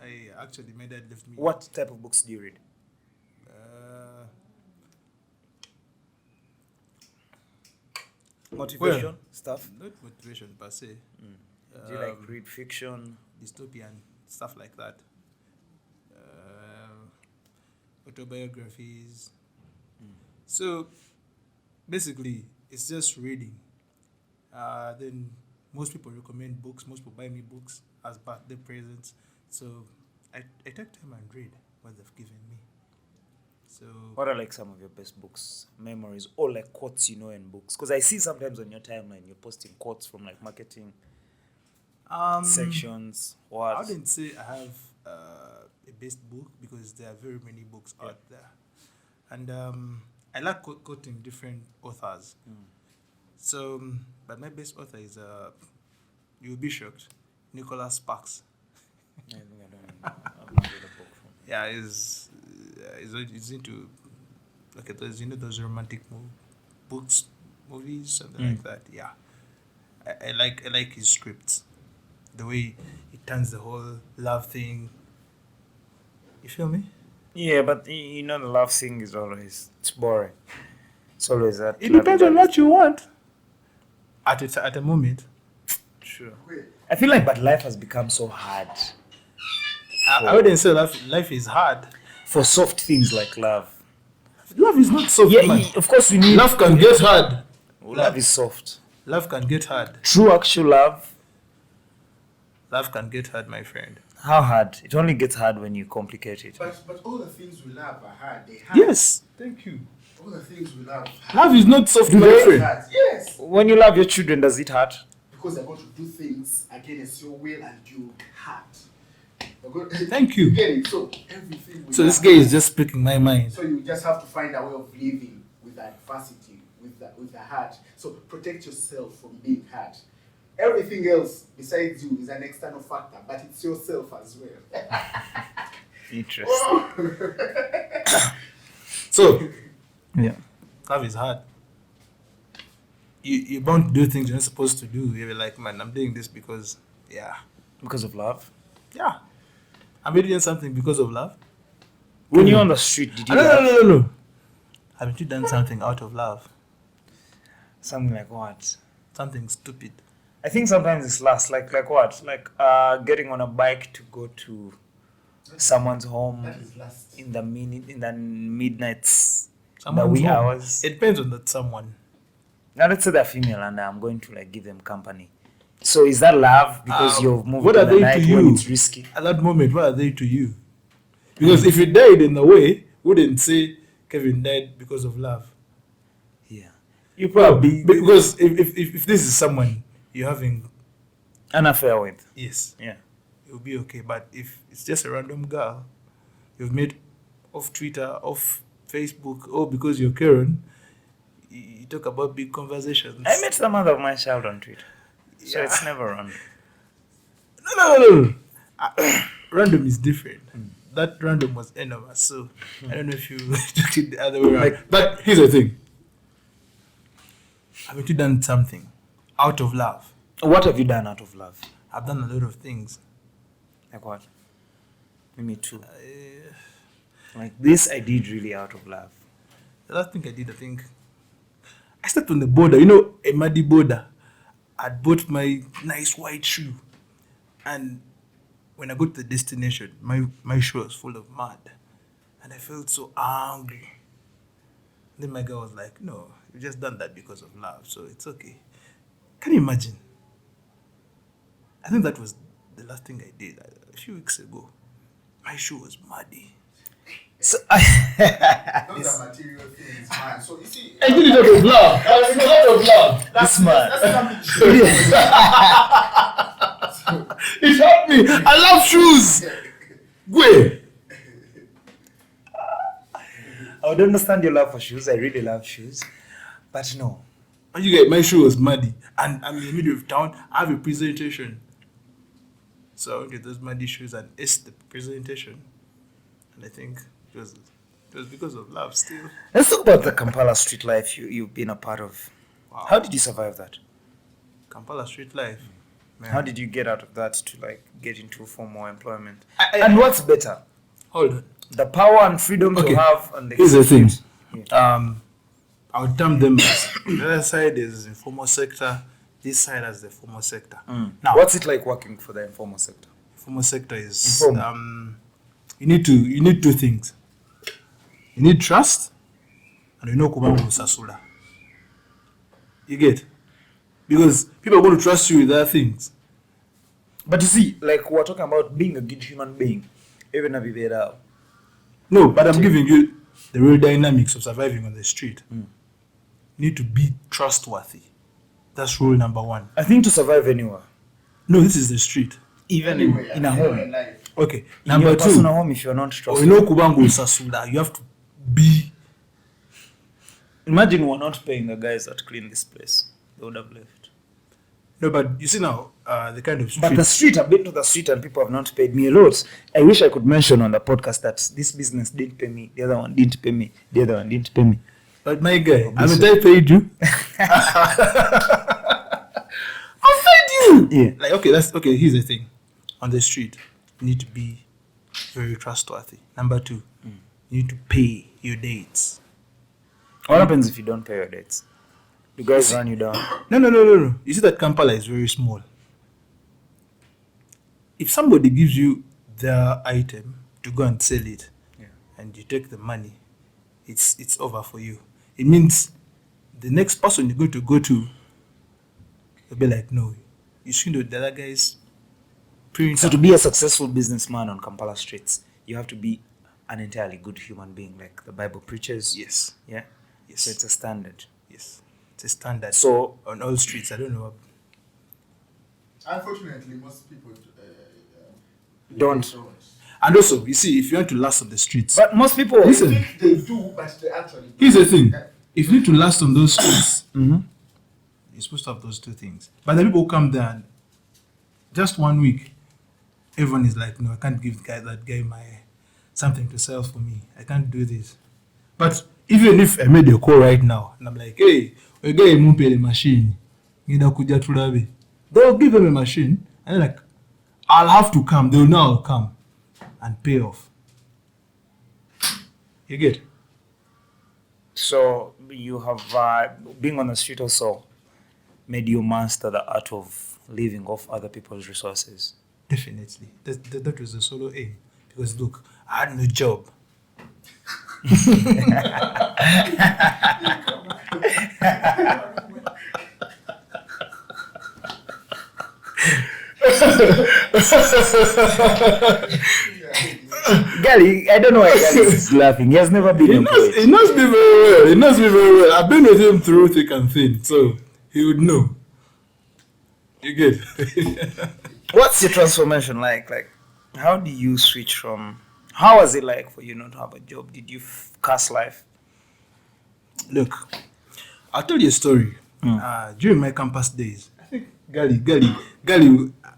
I actually, my dad left me. What type of books do you read? Motivation Well, stuff. Not motivation per se. Do you like read fiction? Dystopian stuff like that. Autobiographies. So basically, it's just reading. Then most people recommend books. Most people buy me books as birthday presents. So I take time and read what they've given me. So What are like some of your best books, memories, or like quotes you know in books? Because I see sometimes on your timeline you're posting quotes from like marketing sections. I What? wouldn't say I have a best book because there are very many books out there, and I like quoting different authors. So, but my best author is you'll be shocked, Nicholas Sparks. I think I don't know. I've not read a book from. Yeah, he's into okay, those romantic movies, something like that. Yeah, I like his scripts, the way he turns the whole love thing. You feel me? Yeah, but you know the love thing is always it's boring. It's always that. It depends on what you want. At a moment. Sure. Wait, I feel like, but life has become so hard I wouldn't say life is hard. for soft things like love. Love is not soft, Yeah, man. of course you need. Love can get hard. Love is soft. Love can get hard. True actual love. Love can get hard, my friend. How hard? It only gets hard when you complicate it. but all the things we love are hard. They hard. Yes. Thank you. All the things we love. Love is not soft, Do my they? friend. Hard. Yes. When you love your children, does it hurt? Because they're going to do things against your will and your heart. Thank you. Get it? So everything. We So this love- guy is just speaking my mind. So you just have to find a way of living with adversity, with the heart. So protect yourself from being hurt. Everything else besides you is an external factor, but it's yourself as well. Interesting. So Yeah. love is hard. You're bound to do things you're not supposed to do. You're like, man, I'm doing this because Because of love. I'm doing something because of love. When you're on the street, did you No, love? no. Haven't you done something out of love? Something like what? Something stupid. I think sometimes it's last. Like what? Like getting on a bike to go to someone's home That is lust. in the midnights, the Someone's wee home. hours. It depends on that someone. Now let's say they're female and I'm going to like give them company. So is that love because you've moved What in are the they night to when you? it's risky? At that moment, what are they to you? Because if you died in the way, wouldn't say Kevin died because of love. Yeah. You Well, probably because if this is someone you're having, an affair with. yes, Yeah. it'll be okay. But if it's just a random girl you've met off Twitter, off Facebook, or because you're Karen, you talk about big conversations. I met the mother of my child on Twitter. So Yeah. it's never wrong. No. Random is different. That random was enormous. So I don't know if you took it the other way around. But here's the thing. Haven't you done something out of love? What have you done out of love? I've done a lot of things. Like what? Me too. Like this I did really out of love. The last thing I did, I stepped on the border. You know, a muddy border. I'd bought my nice white shoe. And when I got to the destination, my shoe was full of mud. And I felt so angry. Then my girl was like, no, you just done that because of love, so it's okay. Can you imagine? I think that was the last thing I did a few weeks ago. My shoe was muddy. So Those are material things, man. So you see, I did it out of love. I was out of love. this man. that's something. It helped me. I love shoes. Go. I would understand your love for shoes. I really love shoes. But no. And you get my shoe was muddy. And I'm in the middle of town. I have a presentation. So I get those muddy shoes and it's the presentation. And I think it was because of love still. Let's talk about the Kampala street life you've been a part of. Wow. How did you survive that? Kampala street life. Man. How did you get out of that to like get into formal employment? I- And what's better? Hold on. The power and freedom Okay. to have on the Here's the thing. Yeah. I would term them as the other side is informal sector, this side as the formal sector. Now, What's it like working for the informal sector? formal sector is Informal. you need two things. You need trust and you know kubangu sasula. You get? Because people are going to trust you with other things. But you see, like we're talking about being a good human being, even if you're there. No, but I'm giving you the real dynamics of surviving on the street. You need to be trustworthy. That's rule number one. I think to survive anywhere, No, this is the street. even Anyway, in a home, life. Okay. in Number your two, personal home, if you're not trustworthy. you know kubangu sasula. You have to be. Imagine we're not paying the guys that clean this place. They would have left. No, but you see now, the kind of street. But the street, I've been to the street and people have not paid me a lot. I wish I could mention on the podcast that this business didn't pay me, the other one didn't pay me, the other one didn't pay me. But my guy, haven't I paid you? I paid you. Yeah. Like okay. Here's the thing: on the street, you need to be very trustworthy. Number two, you need to pay your dates. What happens if you don't pay your debts? You guys run you down. No. You see that Kampala is very small. If somebody gives you their item to go and sell it, and you take the money, it's over for you. It means the next person you're going to go to, they'll be like, no, you should know the other guy's printer. So to be a successful businessman on Kampala streets, you have to be an entirely good human being, like the Bible preaches. Yes. Yeah. Yes. So it's a standard. Yes. It's a standard. So on all streets, I don't know. Unfortunately, most people don't. And also, you see, if you want to last on the streets, But most people listen. think they do, but they actually don't. Here's the thing. If you need to last on those streets, you're supposed to have those two things. But the people come there and just 1 week, everyone is like, no, I can't give that guy my something to sell for me. I can't do this. But even if I made a call right now and I'm like, hey, we get a machine, they'll give them a machine and they're like, I'll have to come. They'll know I'll come and pay off. You get? So you have being on the street also made you master the art of living off other people's resources. Definitely. That was the solo aim. Because look, I had no job. Gally, I don't know why Gally is laughing. He has never been employed. He knows me very well. He knows me very well. I've been with him through thick and thin, so he would know. You get? What's your transformation like? Like, how do you switch from? How was it like for you not to have a job? Did you curse life? Look, I'll tell you a story. During my campus days, I think Gally.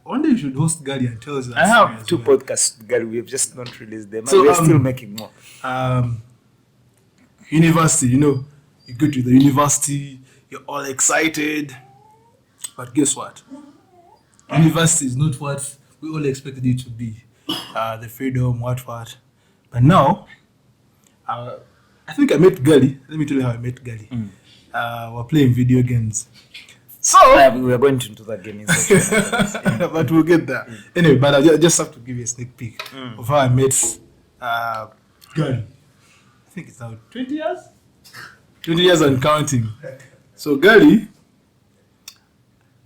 One day you should host Gally and tell us that. I story have as 2 well. podcasts, Gally. We've just not released them. So, We're still making more. University, you know, you go to the university, you're all excited, but guess what? University is not what we all expected it to be. The freedom, what. But now, I think I met Gally. Let me tell you how I met Gally. We're playing video games. So, We are going into that gaming section. but we'll get there. Anyway, but I just have to give you a sneak peek of how I met Gally. I think it's now 20 years? 20 years and counting. So Gally,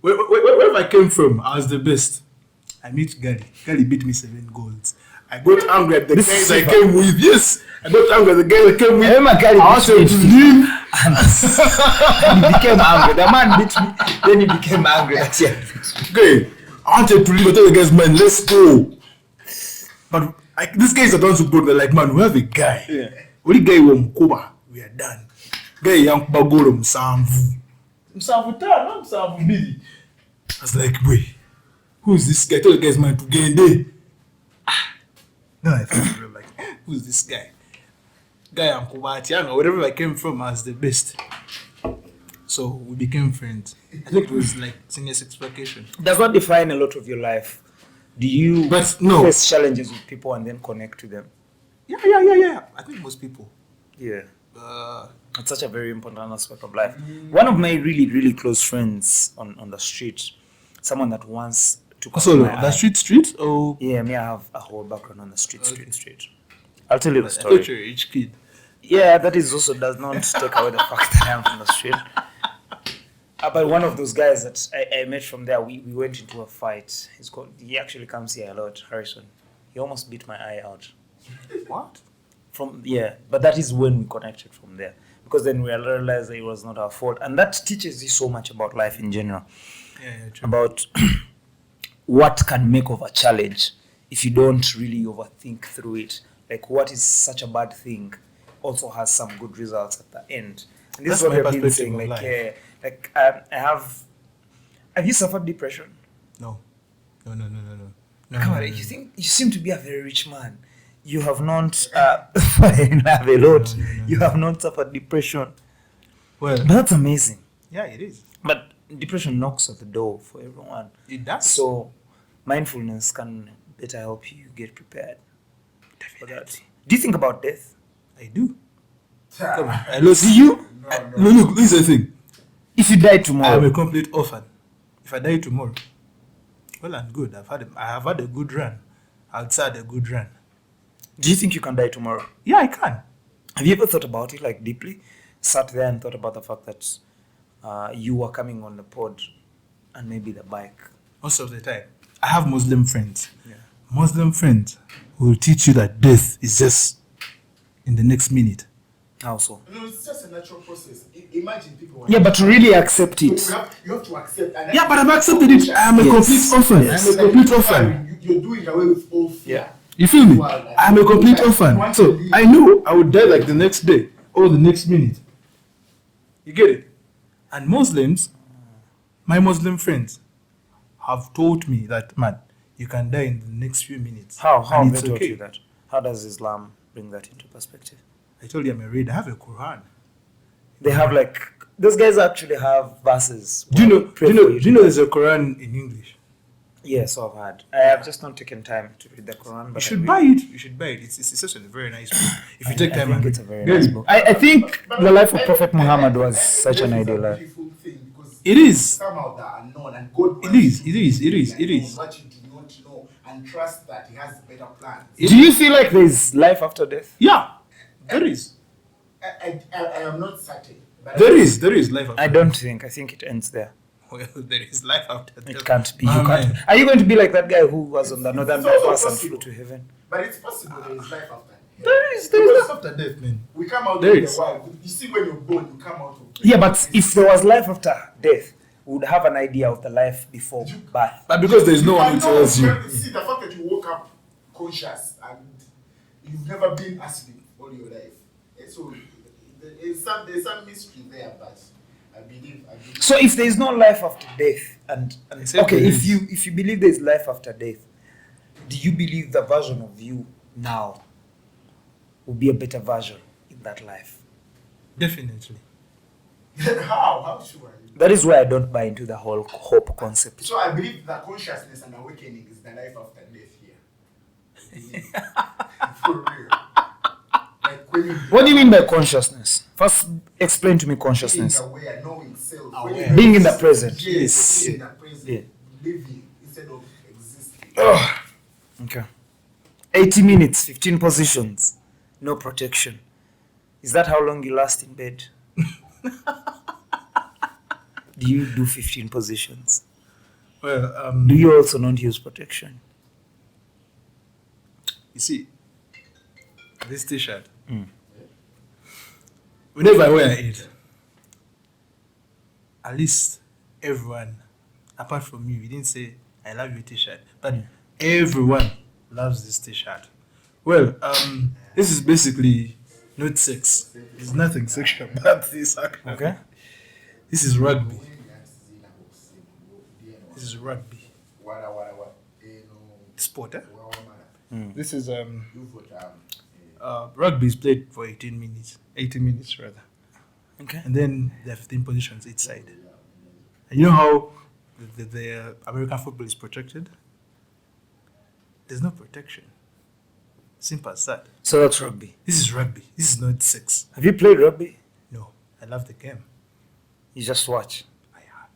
wherever I came from, I was the best. I meet Gally. Gally beat me 7 goals. I got angry at the guys I came with. Yes, I got angry at the guys I came with. I remember Gally I wanted beat to me. leave. And he became angry. The man beat me, then he became angry that he had beat me. Okay, I wanted to leave. I told the guys, man, let's go. But these guys are done so good. They're like, man, we have a guy. Yeah. Only guy wa Mkoba, we are done. Guy yankuba golo msamvu. Msamvu tano, msamvu mbili. I was like, wait, who's this guy? I told the guys, man, to get in there. No, I felt like, who's this guy? Guy Mkoba Tianga, wherever I came from, I was the best. So we became friends. I think it was like senior 6 vacation. Does not define a lot of your life. Do you But no. face challenges with people and then connect to them? Yeah. I think most people. Yeah. It's such a very important aspect of life. One of my really, really close friends on the street, someone that once took So my the eye. street? Oh, Yeah, me, I have a whole background on the street. I'll tell you the I story. thought you're a rich kid. Yeah, that is also does not take away the fact that I am from the street. But one of those guys that I met from there, we went into a fight. He actually comes here a lot, Harrison. He almost beat my eye out. What? But that is when we connected from there. Because then we realized that it was not our fault. And that teaches you so much about life in general. Yeah, true. About what can make of a challenge if you don't really overthink through it. Like what is such a bad thing also has some good results at the end. And this That's is what my I've been perspective saying. of Have you suffered depression? No. No. Come on, you seem to be a very rich man. You have not fallen in love a lot. You have not suffered depression. Well, But that's amazing. yeah, it is. But depression knocks at the door for everyone. It does. So mindfulness can better help you get prepared for that. Do you think about death? I do. Come on. I lost you. No, look, this is the thing. If you die I am tomorrow, a complete orphan. If I die tomorrow, well and good. I have had a good run. Outside a good run. do you think you can die tomorrow? Yeah, I can. Have you ever thought about it, like deeply? Sat there and thought about the fact that you were coming on the pod and maybe the bike. Most of the time, I have Muslim friends. Yeah. Muslim friends who will teach you that death is just in the next minute. How so? No, it's just a natural process. Imagine people. Yeah, but to really accept it. You have to accept. And Yeah, but I've accepted it. I am a Yes. complete orphan. Yes. I am a complete orphan. You're doing away with all fear. Yeah. You feel me? I am a complete orphan. So I know I would die like the next day or the next minute. You get it? And Muslims, my Muslim friends, have taught me that, man, you can die in the next few minutes. How And they it's taught okay. you that? How does Islam bring that into perspective? I told you I'm a reader. I have a Quran. They have like those guys actually have verses. Do you know? Pray Do you know? for you Do you know there's a Quran in English? Yes, so I've had. I have just not taken time to read the Quran, You but should buy it. You should buy it. It's such a very nice book. If you take time I and think it's a read. very Guys, nice book. I think the life of Prophet Muhammad was such an ideal life. Beautiful thing because It is. some out that are known and God. It is. It is. It is. It is. What you do not know, and trust that he has better plans. Do you feel like there's life after death? Yeah, there is. I am not certain. But There is life after I don't think. I think it ends there. Well, there is life after death. It can't be. My You can't. man. Are you going to be like that guy who was on the It's northern also bypass and possible. flew to heaven? But it's possible there is life after. There is life after death, man. We come out There of is. the world. You see, when you're born, you come out of. Yeah, but if there was life after death, we would have an idea of the life before birth. But because there is no one who tells you. See, the fact that you woke up conscious and you've never been asleep all your life. So there's some mystery there, but I believe. So if there is no life after death, and Except okay, there if is. you believe there is life after death, do you believe the version of you now will be a better version in that life? Definitely. How? How sure are you? That is why I don't buy into the whole hope concept. So I believe that consciousness and awakening is the life after death here. For real. Like when you What do you mean by consciousness? First, explain to me being consciousness. aware, knowing self, Aware. when you Being in the present. Yes, being in the present, Yeah. living instead of existing. Okay. 80 minutes, 15 positions, no protection. Is that how long you last in bed? Do you do 15 positions? Well, Do you also not use protection? you see, this T-shirt. Mm. Whenever I wear it, at least everyone, apart from you, we didn't say I love your T-shirt, but everyone loves this T-shirt. Well, this is basically not sex. There's nothing sexual about this. Actually. Okay. This is rugby. This is rugby. Sport, eh? This is rugby is played for 18 minutes. 18 minutes rather. Okay. And then there are 15 positions each side. And you know how the American football is protected? There's no protection. Simple as that. So that's rugby. This is rugby. This is not sex. Have you played rugby? No, I love the game. You just watch. I have.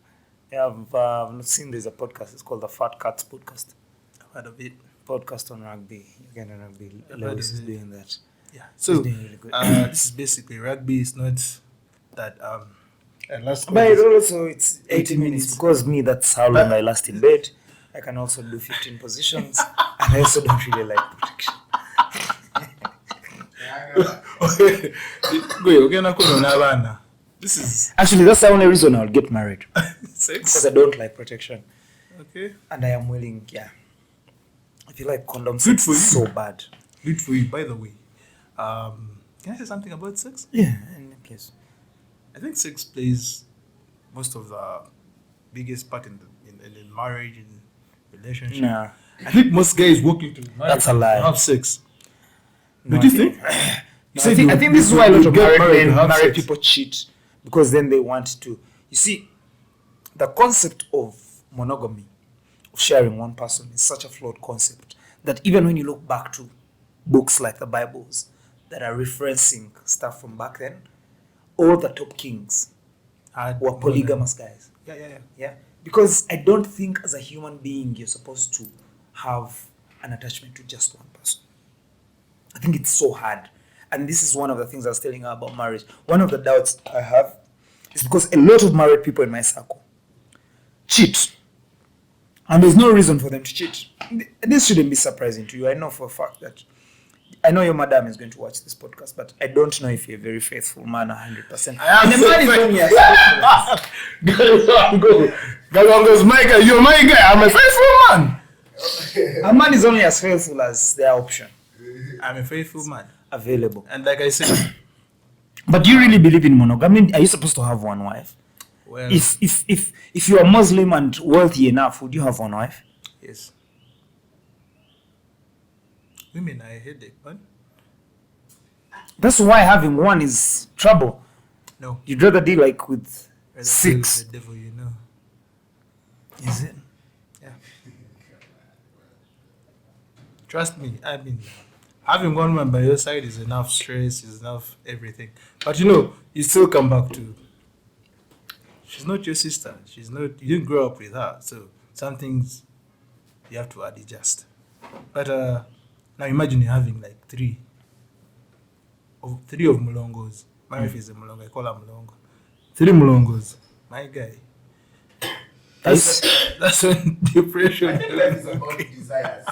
Yeah, I've not seen there's a podcast. It's called the Fat Cats Podcast. I've heard of it. Podcast on rugby. Uganda rugby. I've heard Lewis of is it. doing that. Yeah. He's So doing really good. this is basically rugby. It's not that and last But it also it's 80 minutes because me that's how long I last in bed. I can also do 15 positions and I also don't really like protection. This is Actually, that's the only reason I'll get married because sex. I don't like protection Okay. and I am willing. Yeah, I feel like condoms Good is for you. so bad. Good for you, by the way. Can I say something about sex? Yeah, please. I think sex plays most of the biggest part in marriage and relationship. Nah, I think most guys walk into marriage That's a lie. to have sex. no, Do you think? No, I think this is why a lot of get married to have married sex. people cheat because then they want to. You see, the concept of monogamy, of sharing one person, is such a flawed concept that even when you look back to books like the Bibles that are referencing stuff from back then, all the top kings were polygamous guys. Yeah. Yeah, because I don't think as a human being you're supposed to have an attachment to just one person. I think it's so hard. And this is one of the things I was telling her about marriage. One of the doubts I have is because a lot of married people in my circle cheat. And there's no reason for them to cheat. This shouldn't be surprising to you. I know for a fact that I know your madam is going to watch this podcast, but I don't know if you're a very faithful man 100%. am And the man is only as Galongo's my guy. You're my guy. I'm a faithful man. a man is only as faithful as their option I'm a faithful man. available. And like I said, But do you really believe in monogamy? Are you supposed to have one wife? well, If you're Muslim and wealthy enough, would you have one wife? yes. Women are a headache, man. That's why having one is trouble. No. You'd rather deal like with Rather six. The devil, you know. Is it? Yeah. Trust me, I mean, having one man by your side is enough stress, is enough everything. But you know, you still come back to. She's not your sister. She's not. You didn't grow up with her, so some things you have to adjust. But now imagine you're having like three of Mulongos. My wife is a Mulongo. I call her Mulongo. 3 Mulongos. My guy. That's when depression. I think life is about desires.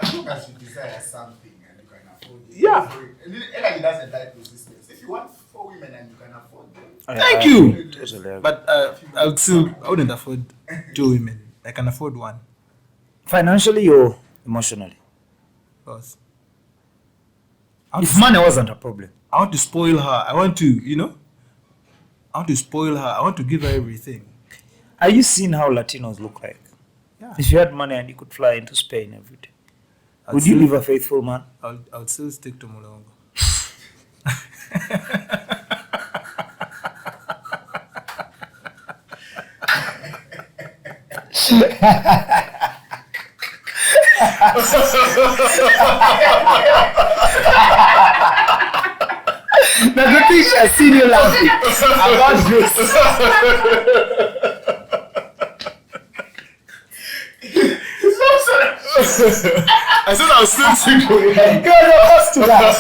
As long as you desire something and you can afford it. Yeah. Energy doesn't like resistance. If you want 4 women and you can afford them. Thank you. Totally. But I wouldn't afford 2 women. I can afford 1. Financially or emotionally? Because If money wasn't a problem. I want to spoil her. I want to spoil her. I want to give her everything. Are you seeing how Latinos look like? Yeah. If you had money and you could fly into Spain every day, I'd would you still- leave a faithful man? I would still stick to Mulongo. Now the thing I seen you laughing about this. I said I was still single. You're the first to laugh.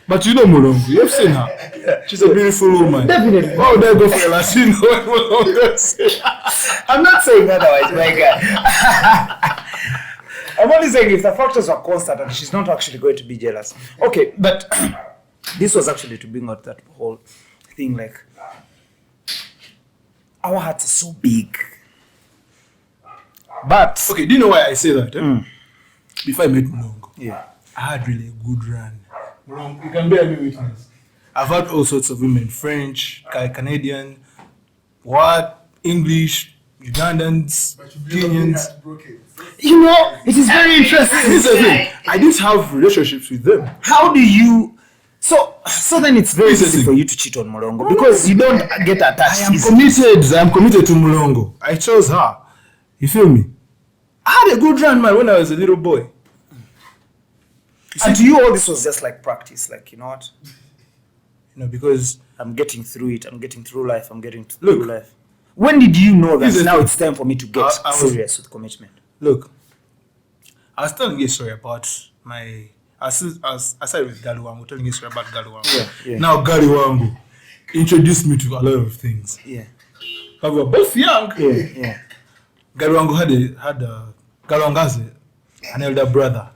But you know Mulongo. You've seen her. She's a beautiful woman. Definitely. Why would I go for a Latino when Mulongo? I'm not saying otherwise, my guy. I'm only saying if the factors are constant and she's not actually going to be jealous. Okay, but this was actually to bring out that whole thing, like, our hearts are so big. But, Okay, do you know why I say that? Before I met Mulongo, yeah. I had really a good run. Mulongo, you can bear me witness. I've had all sorts of women, French, Canadian, English, Ugandans, But you've never been Kenyans. heartbroken. You know, it is very interesting. Here's the thing. I didn't have relationships with them. How do you... So then it's very Here's the easy thing. for you to cheat on Morongo because you don't get attached. I am easily. committed. I am committed to Mulongo. I chose her. You feel me? I had a good run, man, when I was a little boy. And to you, all this was just like practice. Like, you know what? Because I'm getting through it. I'm getting through life. I'm getting Look. through life. When did you know Here's that the now thing. it's time for me to get I was- serious with commitment? look, I was telling you a story about my. I started with Galuwangu, telling you a story about Galuwangu. Yeah. Now Galuwangu introduced me to a lot of things. Yeah. But we were both young. Yeah. Galuwangu Galuwangu has an elder brother,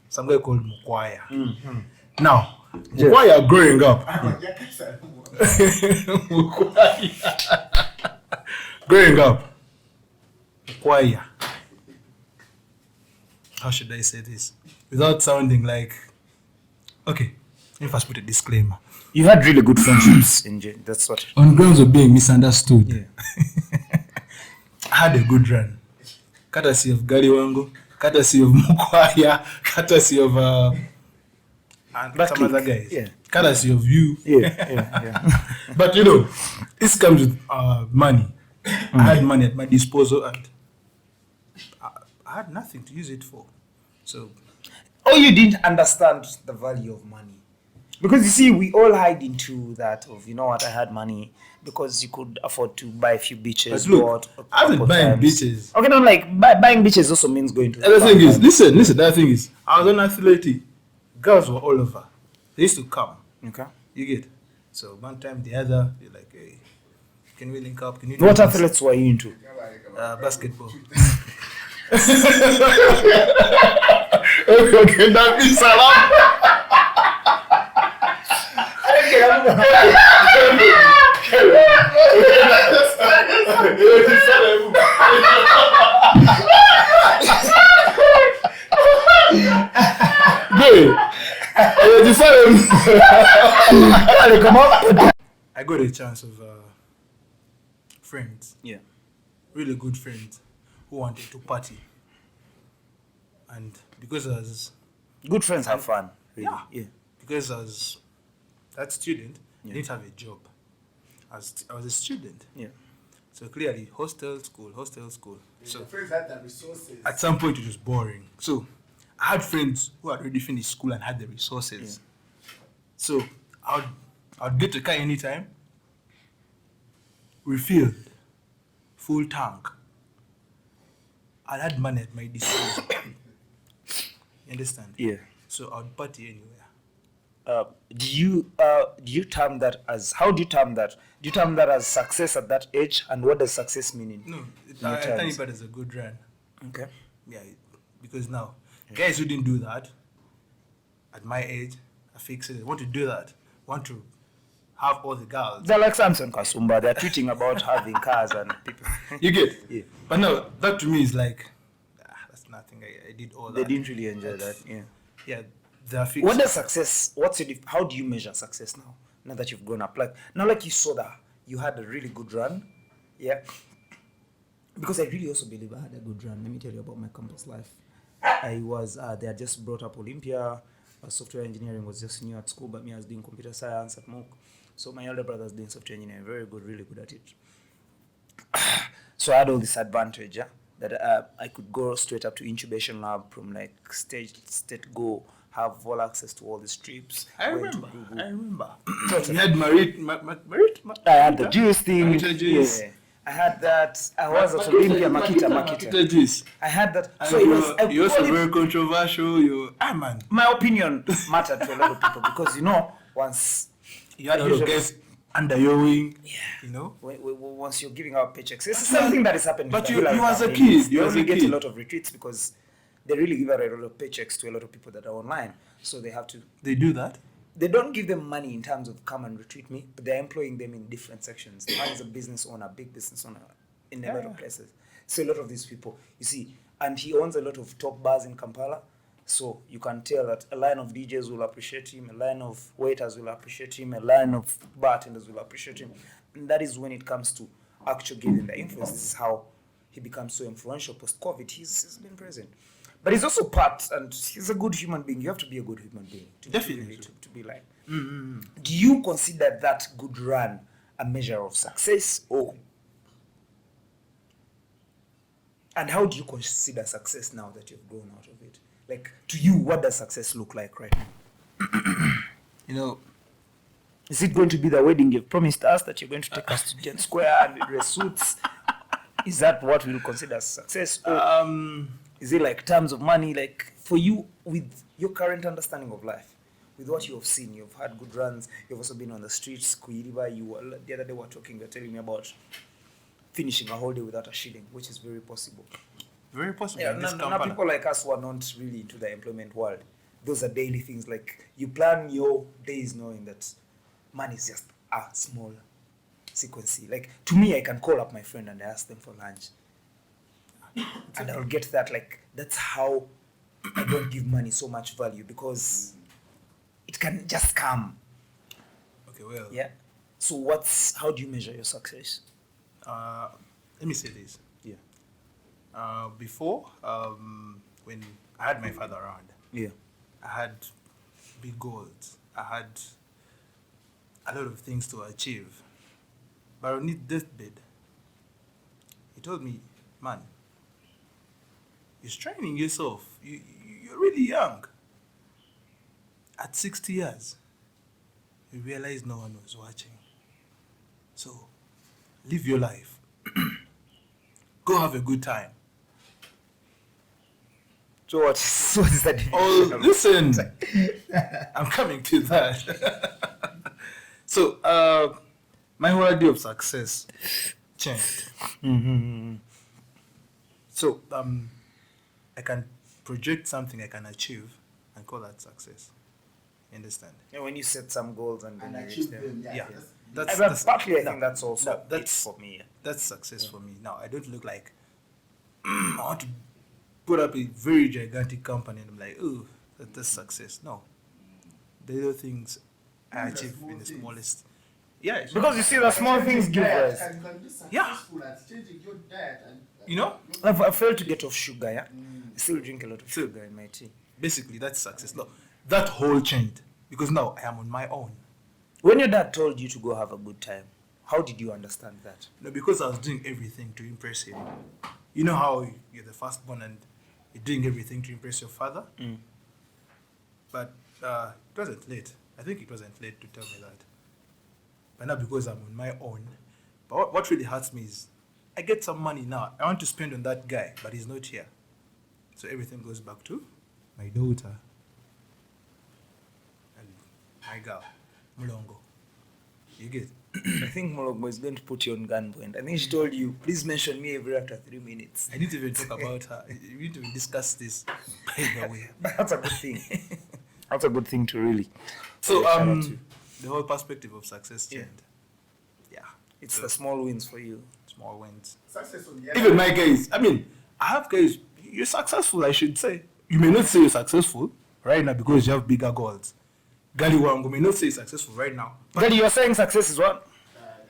some guy called Mukwaya. Now, Mukwaya growing up, Mukwaya. How should I say this without sounding like? Okay, let me first put a disclaimer. You had really good friendships in jail. That's what. On grounds of being misunderstood, Yeah. I had a good run. Courtesy of Galuwangu, courtesy of Mukwaya, courtesy of and That some clique, other guys. yeah. Courtesy of you. Yeah. But this comes with money. I had money at my disposal and I had nothing to use it for. So, Oh, you didn't understand the value of money. Because you see, we all hide into that of, you know what, I had money because you could afford to buy a few beaches. but look, go out a I wasn't couple buying times. beaches. Okay, no, like buying beaches also means going to. And the thing is, listen, the other thing is, I was on athletic. Girls were all over. They used to come. Okay. You get? So one time the other, you're like, hey, can we link up? Can you do What this? athletes were you into? Basketball. Okay, that is salam. I got a chance of friends, Yeah. really good friends, who wanted to party. And because I was Good friends have fun. Really. Yeah. because I was that student, I didn't have a job. I was a student. Yeah. So clearly, hostel, school. So friends had the resources. at some point, it was boring. So I had friends who had already finished school and had the resources. So I'd get a car anytime, refilled, full tank, I had money at my disposal. You understand? Yeah. So I would party anywhere. Do you term that as, how do you term that? Do you term that as success at that age? And what does success mean in No, your I tell you, terms? but it's a good run. Okay. Yeah, because now guys who didn't do that at my age, I fix it. Want to do that? Want to have all the girls? They're like Samson Kasumba. They're tweeting about having cars and people. You get? Yeah. But no, that to me is like, that's nothing. I did all They that. didn't really enjoy that. Yeah. Yeah, they're fixed. What does success? What's your? How do you measure success now? Now that you've grown up, like now, like you saw that you had a really good run, yeah. Because I really also believe I had a good run. Let me tell you about my campus life. I was they had just brought up Olympia. Software engineering was just new at school, but me I was doing computer science at MOOC. So my elder brother was doing software engineering, very good, really good at it. So I had all this advantage, yeah, that I could go straight up to incubation lab from like state go, have all access to all the strips. I went to remember. Google. I remember. You had Marit. I had the juice thing. Makita juice. Yeah. I had that. I was at Olympia, Makita. Juice. I had that. And So it was. I you're also call it- very controversial. Man. my opinion mattered to a lot of people because once You had a lot of guys under your wing. Yeah. You know. once you're giving out paychecks, it's the same thing that is happening. But to you Hillary as a campaign. kid, you They as only a get a kid. lot of retweets because they really give out a lot of paychecks to a lot of people that are online. So they have to. They do that. They don't give them money in terms of come and retweet me, but they're employing them in different sections. The man is a business owner, big business owner in a lot of places. So a lot of these people, you see, and he owns a lot of top bars in Kampala. So you can tell that a line of DJs will appreciate him, a line of waiters will appreciate him, a line of bartenders will appreciate him. And that is when it comes to actually giving the influence. This is how he becomes so influential post-COVID. He's been present. But he's also part, and he's a good human being. You have to be a good human being to Definitely. to be like. Do you consider that good run a measure of success, or? And how do you consider success now that you've grown out of it? Like, to you, what does success look like right now? You know. Is it going to be the wedding you've promised us that you're going to take us to Gent Square and we dress suits? Is that what we'll consider as success? Or is it like terms of money? Like, for you, with your current understanding of life, with what you have seen, you've had good runs, you've also been on the streets, Kuiriba, the other day we were talking, you were telling me about finishing a whole day without a shilling, which is very possible. Very possible. Yeah, in this now Kampala. people like us who are not really into the employment world, those are daily things. Like, you plan your days knowing that money is just a small sequence. Like, to me, I can call up my friend and ask them for lunch. And I'll get that. Like, that's how I don't give money so much value, because it can just come. Okay, well. Yeah. So how do you measure your success? Let me say this. Yeah. Before, when I had my father around, Yeah. I had big goals. I had a lot of things to achieve. But on his deathbed, he told me, man, you're straining yourself. You're really young. At 60 years, you realize no one was watching. So, live your life. Go have a good time. So what is that? Oh, listen, I'm coming to that. So, my whole idea of success changed. So, I can project something I can achieve and call that success. You understand? Yeah, when you set some goals and then And you reach achieve them. them, yeah. Yeah. That's- Partly, I no, think that's also no, it for me. Yeah. That's success for me. Now, I don't look like I want to put up a very gigantic company and I'm like, oh, that's success. No. The little things I The achieve small in the things. smallest. Yeah. it's- Because you see, the small things give Diet us. can be Yeah. successful at changing your diet and You know? I failed to get off sugar, yeah? I still drink a lot of sugar in my tea. Basically, that's success. No, that whole changed because now I am on my own. When your dad told you to go have a good time, how did you understand that? No, because I was doing everything to impress him. You know how you're the firstborn and you're doing everything to impress your father? But it wasn't late. I think it wasn't late to tell me that. But now because I'm on my own. But what really hurts me is I get some money now. I want to spend on that guy, but he's not here. So everything goes back to my daughter and my girl, Mulongo. You get? I think Mologbo is going to put you on gunpoint. I think she told you, please mention me every after 3 minutes. I need to even talk about her. We need to discuss this. By the way. But that's a good thing. That's a good thing to really. So shout out to. the whole perspective of success changed. Yeah. It's the small wins for you. Small wins. Success on the other Even my guys, I mean, I have guys, you're successful, I should say. You may not say you're successful right now because you have bigger goals. Gali Wangu may not say successful right now. But you are saying success is what?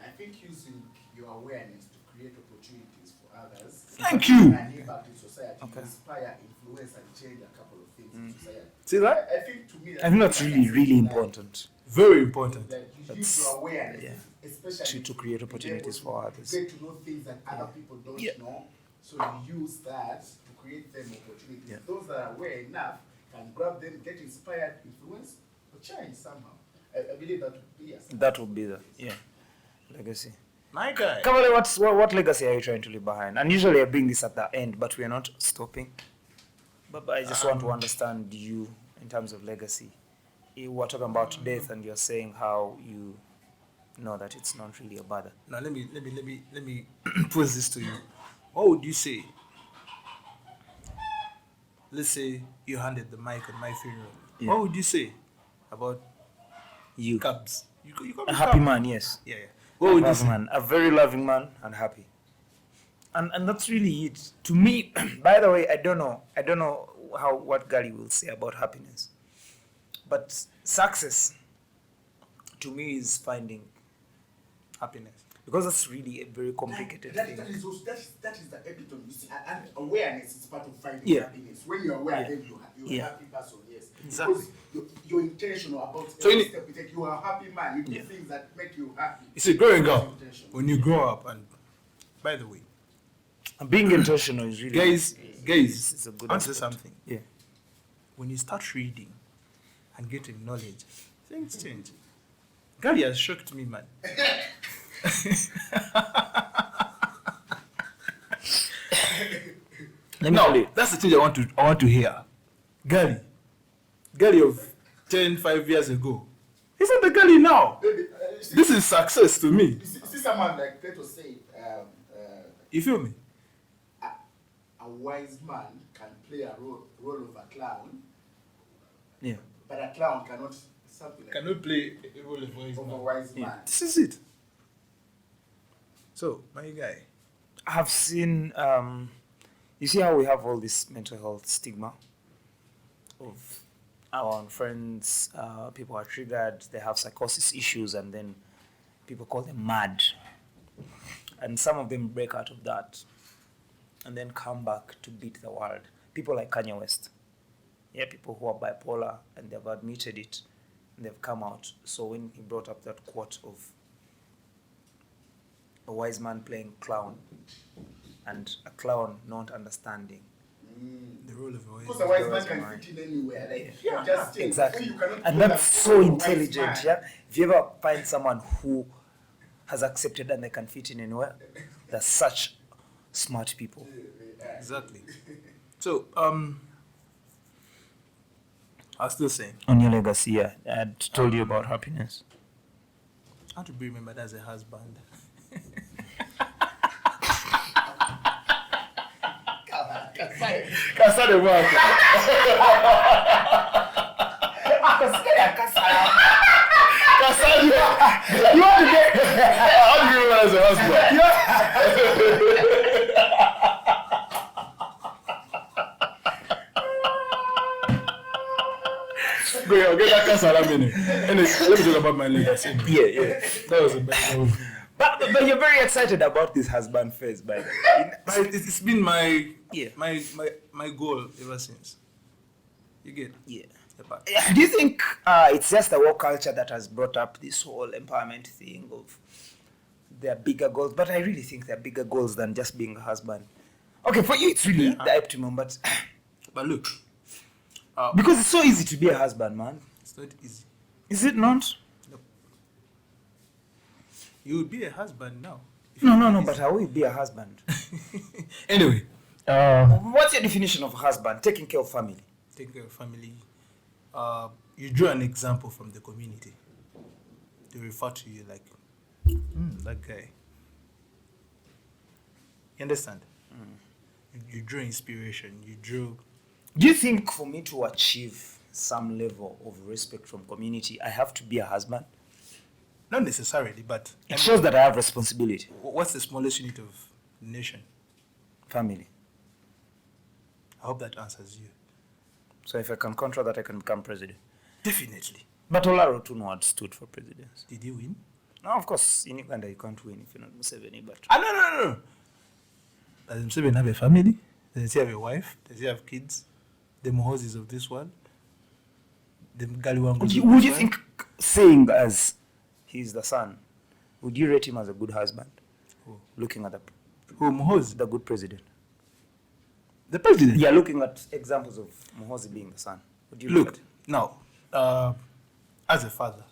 I think using your awareness to create opportunities for others. Thank you. And impact in society. Okay. Inspire, influence, and change a couple of things in society. See that? I think to me, I think that's really, really important. Very important. That you That's- use your awareness, yeah. especially To create opportunities for others. You get to know things that other people don't Yeah. know, so you use that to create them opportunities. Yeah. Those that are aware enough can grab them, get inspired, influence, or change somehow. I believe that would be a success. That would be the legacy. My guy. Kabaale, what legacy are you trying to leave behind? And usually I bring this at the end, but we are not stopping. But I just want to understand you in terms of legacy. You were talking about death, and you're saying how you know that it's not really a bother. Now let me pose this to you. What would you say? Let's say you handed the mic at my funeral. Yeah. What would you say about You, Cubs? You call a me happy Cub. man, yes. Yeah. What would you Loving say? man, a very loving man and happy. And that's really it. To me, by the way, I don't know what Gali will say about happiness. But success to me is finding happiness. Because that's really a very complicated That thing. is the epitome. You see, and awareness is part of finding Yeah. happiness. When you're aware, Yeah. then you're Yeah. a happy person, yes. Exactly. Because you're intentional about So every you step you take. You are a happy man. You do Yeah. things that make you happy. You see, growing up, Intentional. when you grow up, and by the way, And being intentional is really guys, it's a good answer aspect. something. Yeah. When you start reading and getting knowledge, things change. Gary has shocked me, man. Let me tell No, you. that's the thing I want to hear. Gary of 5 years ago. He's not the Gary now. Baby, This is success to me. you see someone like Plato said, You feel me? a wise man can play a role of a clown, Yeah. but a clown cannot something like Cannot play a role of voice of a man. wise Yeah. man. This is it. So, my guy. I have seen, you see how we have all this mental health stigma of our friends, people are triggered, they have psychosis issues, and then people call them mad. And some of them break out of that and then come back to beat the world. People like Kanye West. Yeah, people who are bipolar and they've admitted it and they've come out. So when he brought up that quote of a wise man playing clown and a clown not understanding. The role of a wise Because man. a wise Wise man can man. fit in anywhere. Like, Yeah. just change. Exactly. So you cannot And call that's a- so a wise intelligent, man. yeah? If you ever find someone who has accepted and they can fit in anywhere, they're such smart people. Exactly. So, I was still saying, On your legacy, yeah, I had told you about happiness. how to be remembered as a husband. Kasale mwaka. Kasale. You want to get? How do you remember as a husband? Go ahead, get that Kasala minute. Anyway, let me talk about my legacy. Yeah. That was a better move. But you're very excited about this husband phase, by the way. But it's been my Yeah. my goal ever since. You get? Yeah. The part. Do you think it's just the work culture that has brought up this whole empowerment thing of their bigger goals? But I really think they're bigger goals than just being a husband. Okay, for you it's really the optimum, but But look, because it's so easy to be a husband, man. it's not easy. Is it not? You would be a husband now No, but I will be a husband. Anyway, What's your definition of husband? Taking care of family. take care of family. You draw an example from the community. They refer to you like, that guy. You understand? You draw inspiration. You draw. Do you think for me to achieve some level of respect from community, I have to be a husband? Not necessarily, but It shows that I have responsibility. what's the smallest unit of the nation? Family. I hope that answers you. So if I can control that, I can become president. Definitely. But Olaro Tunwa had stood for presidency. Did he win? No, of course, in Uganda you can't win if you're not Museveni, but... No. Does Museveni have a family? Does he have a wife? Does he have kids? The Mohozis of this world? The Galiwangos Would of you this world? think saying as he's the son, would you rate him as a good husband? Who? Looking at Who, Mohozi? the good president. The president? Yeah, looking at examples of Muhoozi being the son. Would you Look, at it? now, as a father,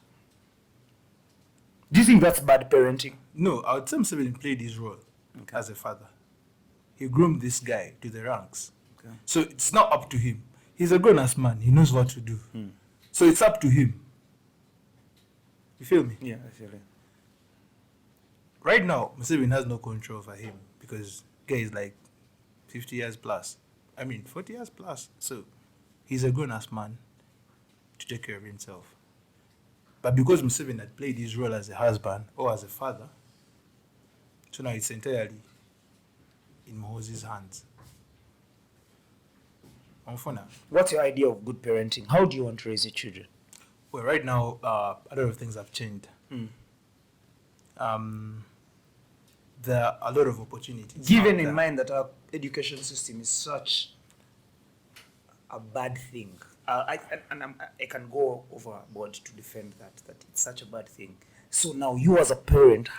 Do you think that's bad parenting? no, I would say Museveni played his role Okay. as a father. He groomed this guy to the ranks. Okay. So it's not up to him. He's a grown-ass man. He knows what to do. So it's up to him. You feel me? Yeah, I feel it. Right now, Museveni has no control over him because guy is like 50 years plus. 40 years plus. So he's a grown-ass man to take care of himself. But because Museveni had played his role as a husband or as a father, so now it's entirely in Mohozi's hands. On for now. What's your idea of good parenting? How do you want to raise your children? Well, right now, a lot of things have changed. There are a lot of opportunities. Given out in there. mind that our education system is such a bad thing, I can go overboard to defend that it's such a bad thing. So now you as a parent,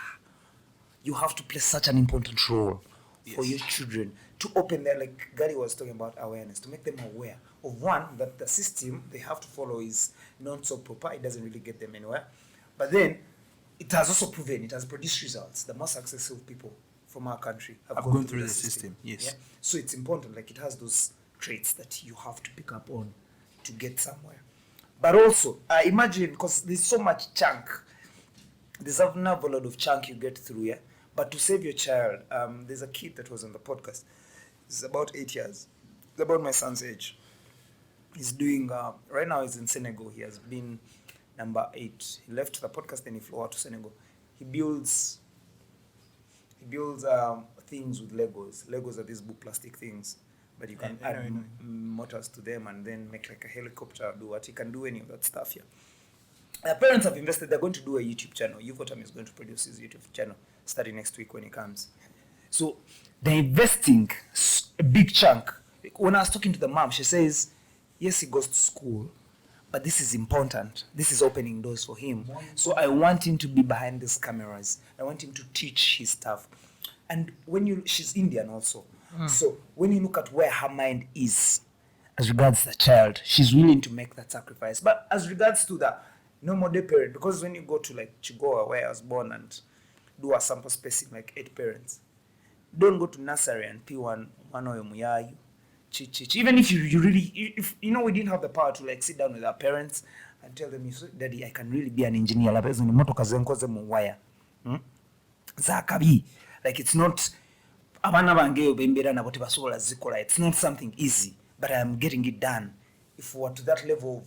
you have to play such an important role for Yes. your children to open their, like Gary was talking about, awareness, to make them aware of one, that the system they have to follow is not so proper, it doesn't really get them anywhere. But then it has also proven, it has produced results. The most successful people from our country have gone through the system, yes. Yeah? So it's important, like it has those traits that you have to pick up on to get somewhere. But also, imagine, because there's so much chunk, there's not a lot of chunk you get through, yeah? But to save your child, there's a kid that was on the podcast. He's about 8 years. He's about my son's age. He's doing, right now he's in Senegal. He has been number 8. He left the podcast, then he flew out to Senegal. He builds things with Legos. Legos are these blue plastic things, but you can I add know. motors to them and then make like a helicopter, do what. He can do any of that stuff here. Parents have invested. They're going to do a YouTube channel. Yuvotam is going to produce his YouTube channel starting next week when he comes. So they're investing a big chunk. When I was talking to the mom, she says, yes, he goes to school, but this is important. This is opening doors for him. So I want him to be behind these cameras. I want him to teach his stuff. And she's Indian also. So when you look at where her mind is as regards the child, she's willing to make that sacrifice. But as regards to the normal day parent, because when you go to like Chigoa, where I was born, and do a sample spacing like 8 parents, don't go to nursery and P1 Manoyo Muyayu, Chichich. Even if you really, if we didn't have the power to like sit down with our parents and tell them, Daddy, I can really be an engineer. Like it's not, it's not something easy, but I am getting it done. If we're to that level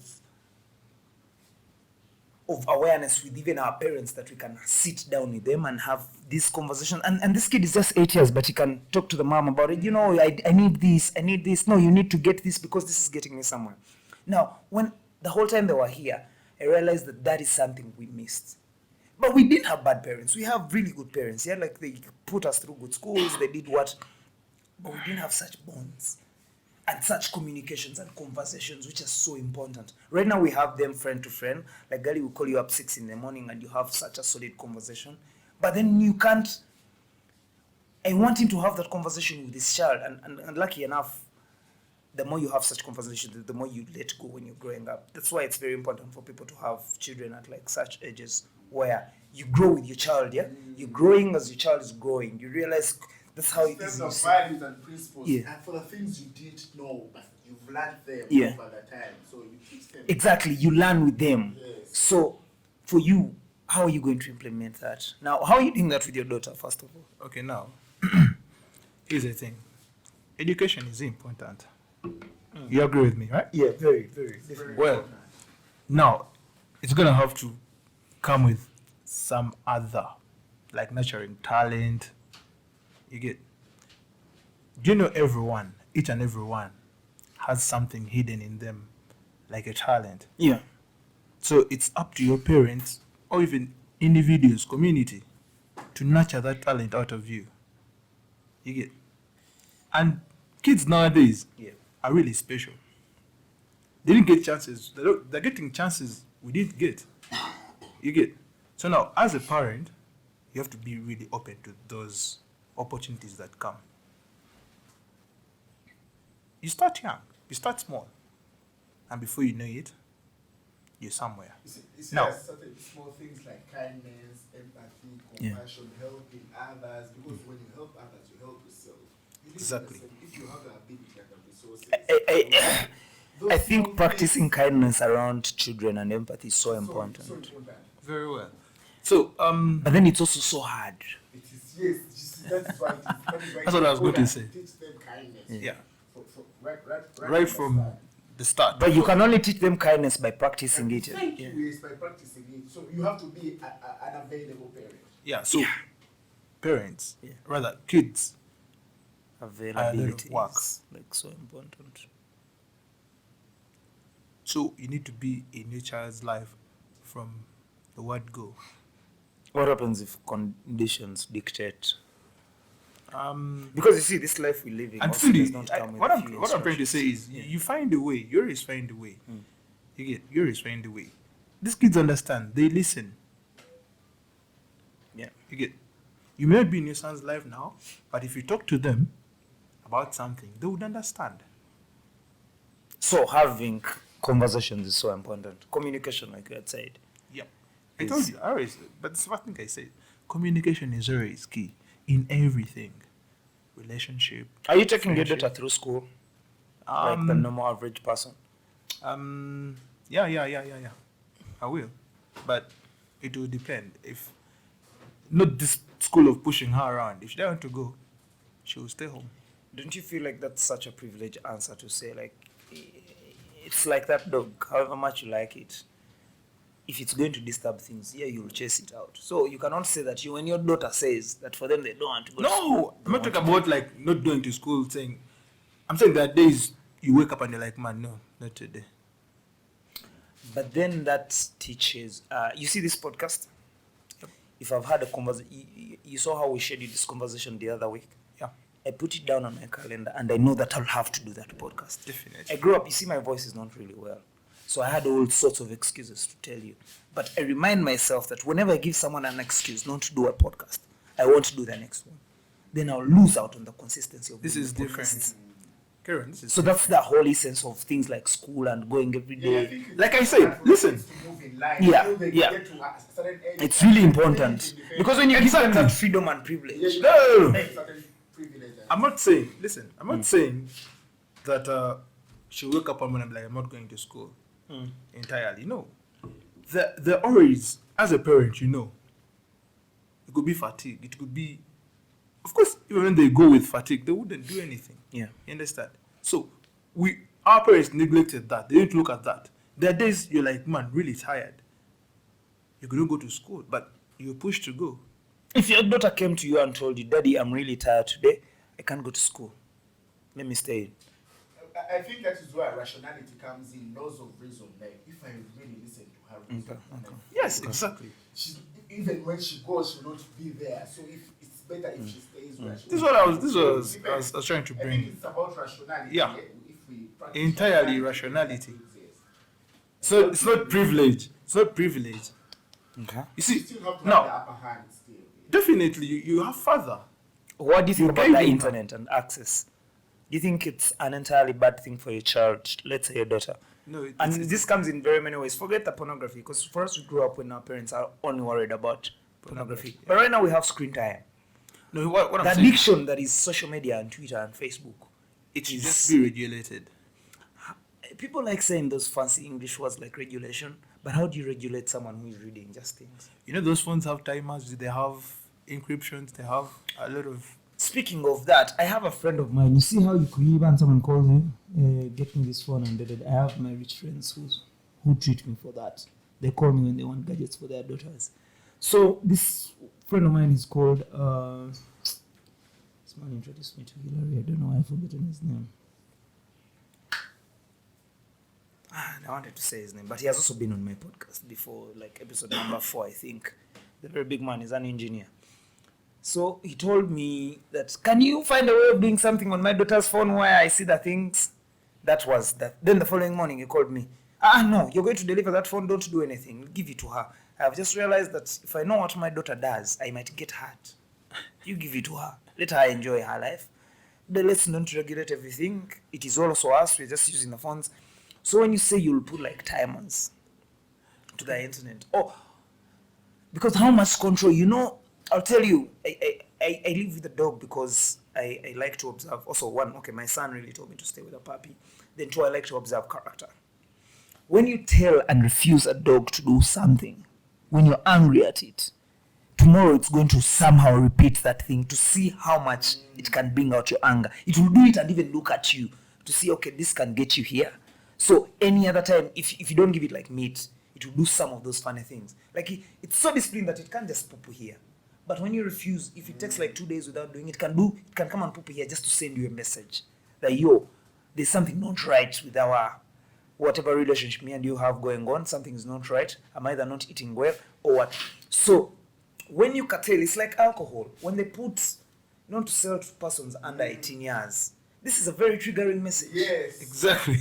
of awareness with even our parents, that we can sit down with them and have this conversation. And this kid is just 8 years, but he can talk to the mom about it. I need this. No, you need to get this because this is getting me somewhere. Now, when the whole time they were here, I realized that is something we missed. But we didn't have bad parents. We have really good parents. Yeah, like they put us through good schools. They did what? But we didn't have such bonds and such communications and conversations, which are so important. Right now we have them friend to friend. Like Gary will call you up 6 a.m. and you have such a solid conversation. But then you can't. I want him to have that conversation with his child. And lucky enough, the more you have such conversations, the more you let go when you're growing up. That's why it's very important for people to have children at like such ages where you grow with your child, yeah? You're growing as your child is growing. You realize that's how it is. Steps of values and principles. Yeah. And for the things you didn't know, but you've learned them Yeah. over the time. So you teach them. Exactly, you learn with them. Yes. So, for you, how are you going to implement that? Now, how are you doing that with your daughter, first of all? Okay, now, here's the thing. Education is important. You agree with me, right? Yeah, very, very. Well, now, it's going to have to come with some other, like nurturing talent. You get, do you know everyone, each and everyone has something hidden in them, like a talent. Yeah. So it's up to your parents or even individuals, community, to nurture that talent out of you. You get, and kids nowadays Yeah. are really special. They didn't get chances. They're getting chances we didn't get. You get. So now, as a parent, you have to be really open to those opportunities that come. You start young. You start small. And before you know it, you're somewhere. You see No. there's certain small things like kindness, empathy, Yeah. compassion, helping others. Because when you help others, you help yourself. You need to Exactly. understand if you have the ability and the resources. I those think small practicing things- kindness around children and empathy is so so important. important. Very well. So, But then it's also so hard. It is, yes, you see, that's why That's what I was going to say. Teach them kindness. yeah, Right right from the start. But you can only teach them kindness by practicing it. Thank you, yes, by practicing it. So you have to be an available parent. Yeah, so parents, Yeah. rather kids, Availability work. is like so important. so you need to be in your child's life from the word go. What happens if conditions dictate? Um, Because you see, this life we live in and also truly, does not come with what a I'm few trying to say instructions. is, you find a way. You always find a way. You get, you always find a way. These kids understand. They listen. Yeah. You get, you may not be in your son's life now, but if you talk to them about something, they would understand. So having conversations is so important. Communication, like you had said. Yeah. I told you, I always, but it's what I think I said. Communication is always key in everything. Relationship. Are you taking your friendship. daughter through school? Like the normal average person? Yeah. I will. But it will depend. If not this school of pushing her around. If she doesn't want to go, she will stay home. Don't you feel like that's such a privileged answer to say, like, it's like that dog, however much you like it, if it's going to disturb things, yeah, you'll chase it out. So you cannot say that when your daughter says that for them they don't want to go to school. No, I'm not talking about like not going to school saying, I'm saying that days you wake up and you're like, man, no, not today. But then that teaches, you see this podcast? If I've had a conversation, you saw how we scheduled this conversation the other week? Yeah, I put it down on my calendar and I know that I'll have to do that podcast. definitely. I grew up, you see, my voice is not really well. So I had all sorts of excuses to tell you. But I remind myself that whenever I give someone an excuse not to do a podcast, I want to do the next one. Then I'll lose out on the consistency of This doing is the different. podcasts. Karen, this is So that's the whole essence of things like school and going every day. Like I said, listen. Yeah, yeah. It's really important. Because when you give them that freedom and privilege, No. I'm not saying, listen, I'm not saying that she'll wake up one morning and be like, I'm not going to school entirely. No. The always, as a parent, you know, it could be fatigue. It could be, of course, even when they go with fatigue, they wouldn't do anything. Yeah. You understand? So, our parents neglected that. They didn't look at that. There are days you're like, man, really tired. You couldn't go to school, but you're pushed to go. If your daughter came to you and told you, Daddy, I'm really tired today, I can't go to school. Let me stay in. I think that is where rationality comes in. Lots of reason. Like if I really listen to her reason, Okay. Yes, exactly. Even when she goes, she will not be there. So if it's better if she stays where she This is what I was trying to I think bring. it's about rationality. Yeah. If we practice Entirely rationality. yes. So it's not privilege. It's not privilege. Okay. You You see, still have to have the now, upper hand still. definitely, you have father. What do you think You about gave the him internet and access? Do you think it's an entirely bad thing for your child, let's say your daughter, No, And this comes in very many ways. Forget the pornography, because for us, we grew up when our parents are only worried about pornography. But right now, we have screen time. no. What The I'm saying, addiction that is social media and Twitter and Facebook. it should just be regulated. People like saying those fancy English words like regulation, but how do you regulate someone who is reading just things? You know, those phones have timers. They have encryptions. They have a lot of. Speaking of that, I have a friend of mine. You see how you could even someone calls you, get me this phone and I have my rich friends who treat me for that. They call me when they want gadgets for their daughters. So this friend of mine is called. This man introduced me to Hillary. I don't know why I've forgotten his name. I wanted to say his name, but he has also been on my podcast before, like episode number 4, I think. The very big man is an engineer. So he told me that, can you find a way of doing something on my daughter's phone where I see the things? That was that. Then the following morning he called me. No, you're going to deliver that phone, don't do anything. Give it to her. I've just realized that if I know what my daughter does, I might get hurt. You give it to her. Let her enjoy her life. Let's not regulate everything. It is also us. We're just using the phones. So when you say you'll put like timers to the internet, because how much control, I'll tell you, I live with a dog because I like to observe. Also, one, my son really told me to stay with a puppy. Then two, I like to observe character. When you tell and refuse a dog to do something, when you're angry at it, tomorrow it's going to somehow repeat that thing to see how much it can bring out your anger. It will do it and even look at you to see, this can get you here. So any other time, if you don't give it like meat, it will do some of those funny things. Like it's so disciplined that it can't just poo here. But when you refuse, if it takes like 2 days without doing it, it can come and poo here just to send you a message that there's something not right with our whatever relationship me and you have going on. Something is not right. I'm either not eating well or what. So when you curtail, it's like alcohol. When they put, to sell to persons under 18 years. This is a very triggering message. Yes. Exactly.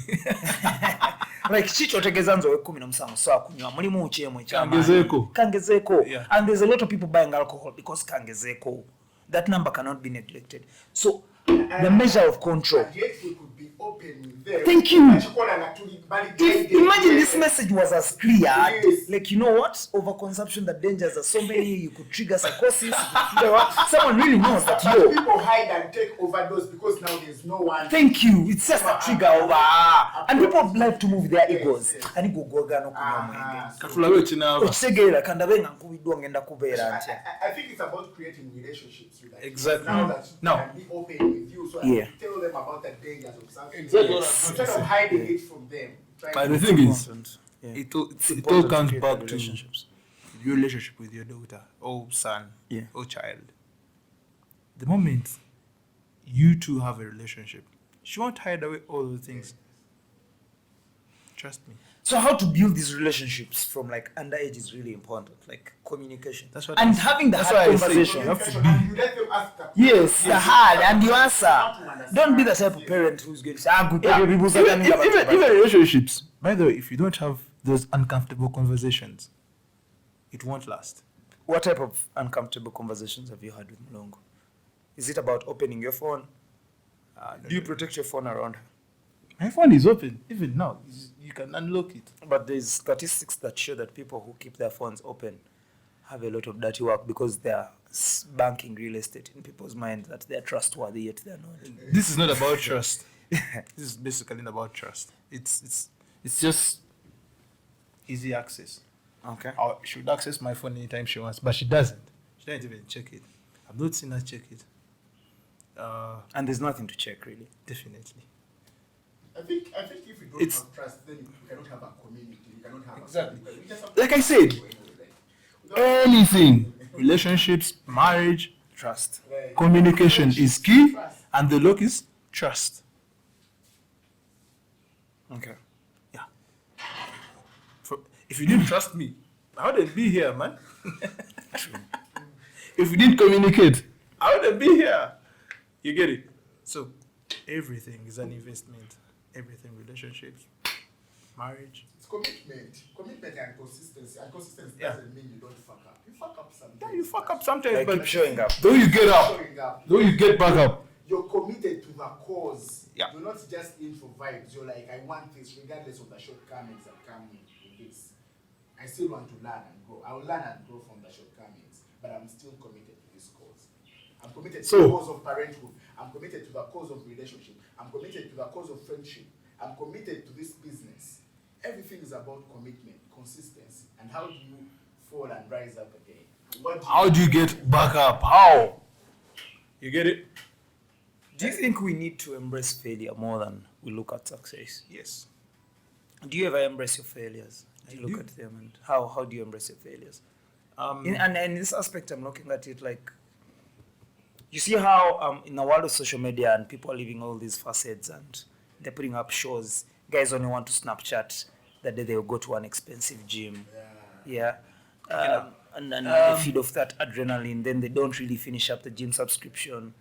Like chichotegeza nzo 17 so kunywa mulimu uchemwe chama Kangezeko. Yeah. And there's a lot of people buying alcohol because kangezeko. That number cannot be neglected. So the measure of control. And yet we could be open with them. Thank you. Imagine Yes. this message was as clear. Yes. Like, you know what? Overconsumption, the dangers are so many. You could trigger psychosis. You could trigger what? Someone really knows that, People hide and take overdose because now there's no one. Thank you. It's just a trigger over. And people like to move their egos. Yes. And go goga no kunywa Katula wechi na. Okisegeera kandabenga nkubidwa ngenda kubeera ntya. I think it's about creating relationships with them. Exactly. Now that you No. can be open with you, so I Yeah. can tell them about the dangers of something. Exactly. Yes. Instead of hiding it from them. But the thing is, Yeah. it all important comes to create back to relationships. your relationship with your daughter or son Yeah. or child. The moment you two have a relationship, she won't hide away all the things. Trust me. So how to build these relationships from like underage is really important, like communication. That's what and I'm- having the that's hard why I say conversation. you have to And you let them ask the Yes, the hard and you answer. understand. Don't be the type of parent who's going to say, good Yeah. people Even relationships. By the way, if you don't have those uncomfortable conversations, it won't last. What type of uncomfortable conversations have you had with Mlongo? Is it about opening your phone? Do you protect your phone around her? My phone is open. Even now, you can unlock it. But there's statistics that show that people who keep their phones open have a lot of dirty work because they're banking real estate in people's minds that they're trustworthy, yet they're not. This is not about trust. This is basically not about trust. It's just easy access. Okay. She would access my phone anytime she wants, but she doesn't. She doesn't even check it. I've not seen her check it. And there's nothing to check, really. Definitely. I think if you don't It's- have trust, then you cannot have a community. You cannot have Exactly. a we just have Like I said, without- anything, relationships, marriage, Trust. Like, communication is key, trust. and the look is trust. Okay. Yeah. If you didn't trust me, I wouldn't be here, man. If you didn't communicate, I wouldn't be here. You get it? So, everything is an investment. Everything, relationships, marriage. It's commitment. Commitment and consistency. And consistency Yeah. doesn't mean you don't fuck up. You fuck up sometimes. Yeah, you fuck up sometimes, Like, but keep showing up. though you get up, Showing up. though you get back up, you're committed to the cause. Yeah. You're not just in for vibes. You're like, I want this regardless of the shortcomings that come with this. I still want to learn and grow. I will learn and grow from the shortcomings, but I'm still committed to this cause. I'm committed to the cause of parenthood. I'm committed to the cause of relationship. I'm committed to the cause of friendship. I'm committed to this business. Everything is about commitment, consistency, and how do you fall and rise up again? How do you get back up? How? You get it? Do you think we need to embrace failure more than we look at success? Yes. Do you ever embrace your failures? Do you look at them, and how do you embrace your failures? And in this aspect, I'm looking at it like, you see how in the world of social media and people are living all these facades and they're putting up shows. Guys only want to Snapchat that day they'll go to an expensive gym. Yeah. And they feed off that adrenaline. Then they don't really finish up the gym subscription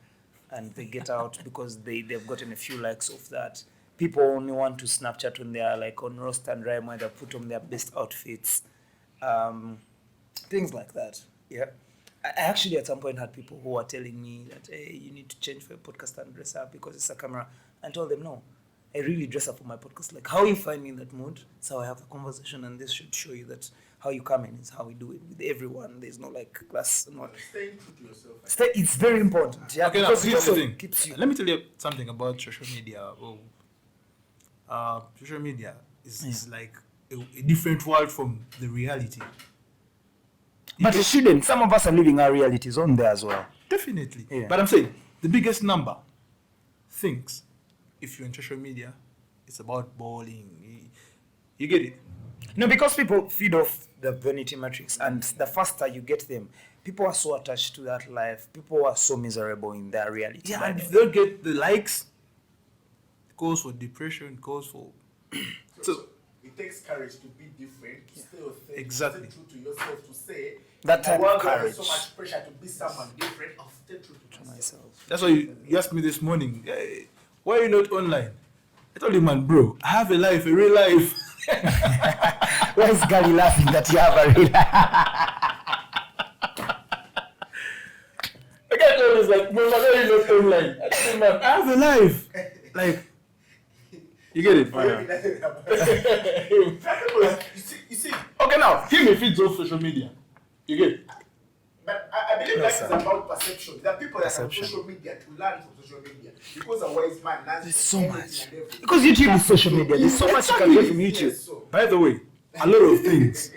and they get out because they've gotten a few likes of that. People only want to Snapchat when they are like on roast and rhyme where they put on their best outfits. Things like that. Yeah. I actually at some point had people who were telling me that, hey, you need to change for your podcast and dress up because it's a camera. And told them, no, I really dress up for my podcast. Like, how you find me in that mood? So I have a conversation, and this should show you that how you come in is how we do it with everyone. There's no like class. No. Staying true to yourself. It's very important. Yeah, Okay, now, because it here's the also thing. keeps you. Let me tell you something about social media. Social media is like a different world from the reality. But it shouldn't. Some of us are living our realities on there as well. Definitely. Yeah. But I'm saying the biggest number thinks if you're on social media, it's about balling. You get it? No, because people feed off the vanity metrics, and the faster you get them, people are so attached to that life. People are so miserable in their reality. Yeah, by and the if way. they don't get the likes, it goes for depression, goes for... So it takes courage to be different, to stay authentic, Exactly. to stay true to yourself, to say, That in type a world of where there's so courage. much pressure to be someone different, I'll stay true to myself. myself. That's why you asked me this morning, hey, why are you not online? I told him, man, bro, I have a life, a real life. Why is Gary laughing that you have a real The guy told us like, bro, why are you not online? I told him, man, I have a life. Like, you get it? You see, Okay, now, him if feeds off social media. You get it? but I believe life is about perception. There are people that are on Perception. social media to learn from social media. Because a wise man learns There's from so anything much. and everything. Because YouTube is social media. There's so much you can get from Yes, YouTube. so. By the way, a lot of things.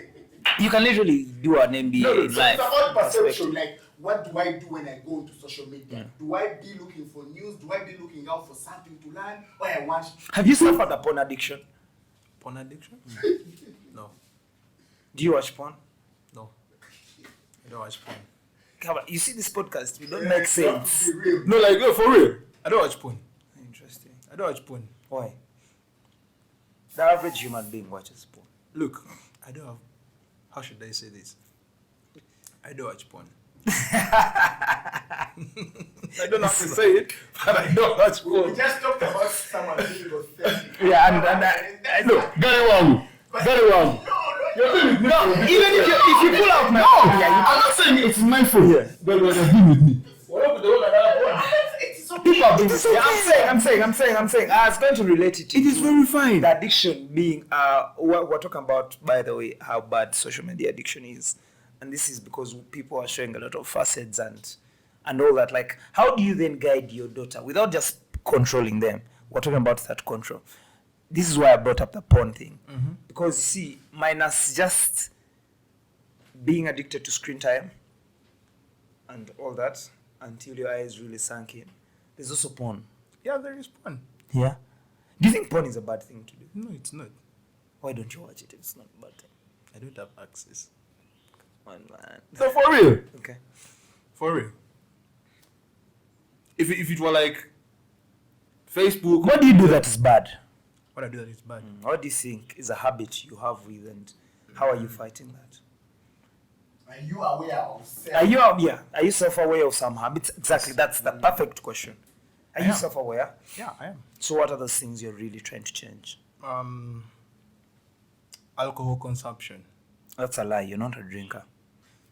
You can literally do an MBA No, in so life. it's about perception. Perspective. Like, what do I do when I go into social media? Do I be looking for news? Do I be looking out for something to learn? Or I want Have you suffered a porn addiction? Porn addiction? No, Do you watch porn? no. I don't watch porn. Come on, you see this podcast, we don't make sense. be real. No, like, no, for real. I don't watch porn. Interesting. I don't watch porn. Why? The average human being watches porn. Look, I don't have... How should I say this? I don't watch porn. I don't have to say it, but I don't watch We porn. just talked about someone being authentic. Yeah, and Look, very well. Very well. no, even if you pull out my phone, yeah, I'm not saying it's my fault. Yeah. But when you've been with me. What up with the one that It's okay. people are being. Yeah, I'm saying. I was going to relate it to It is very fine. the addiction being. We're talking about, by the way, how bad social media addiction is, and this is because people are showing a lot of facets and all that. Like, how do you then guide your daughter without just controlling them? We're talking about that control. This is why I brought up the porn thing. Because, see, minus just being addicted to screen time and all that until your eyes really sunk in, there's also porn. Yeah, there is porn. Yeah. Do you think porn is a bad thing to do? No, it's not. Why don't you watch it if it's not a bad thing? I don't have access. Man. So for real. Okay. For real. If it were like Facebook. What do you do that is bad? What I do that is bad. What do you think is a habit you have with, and how are you fighting that? Are you aware of self? Are you self-aware of some habits? Exactly, that's the perfect question. Are I you am. self-aware? Yeah, I am. So what are the things you're really trying to change? Alcohol consumption. That's a lie. You're not a drinker.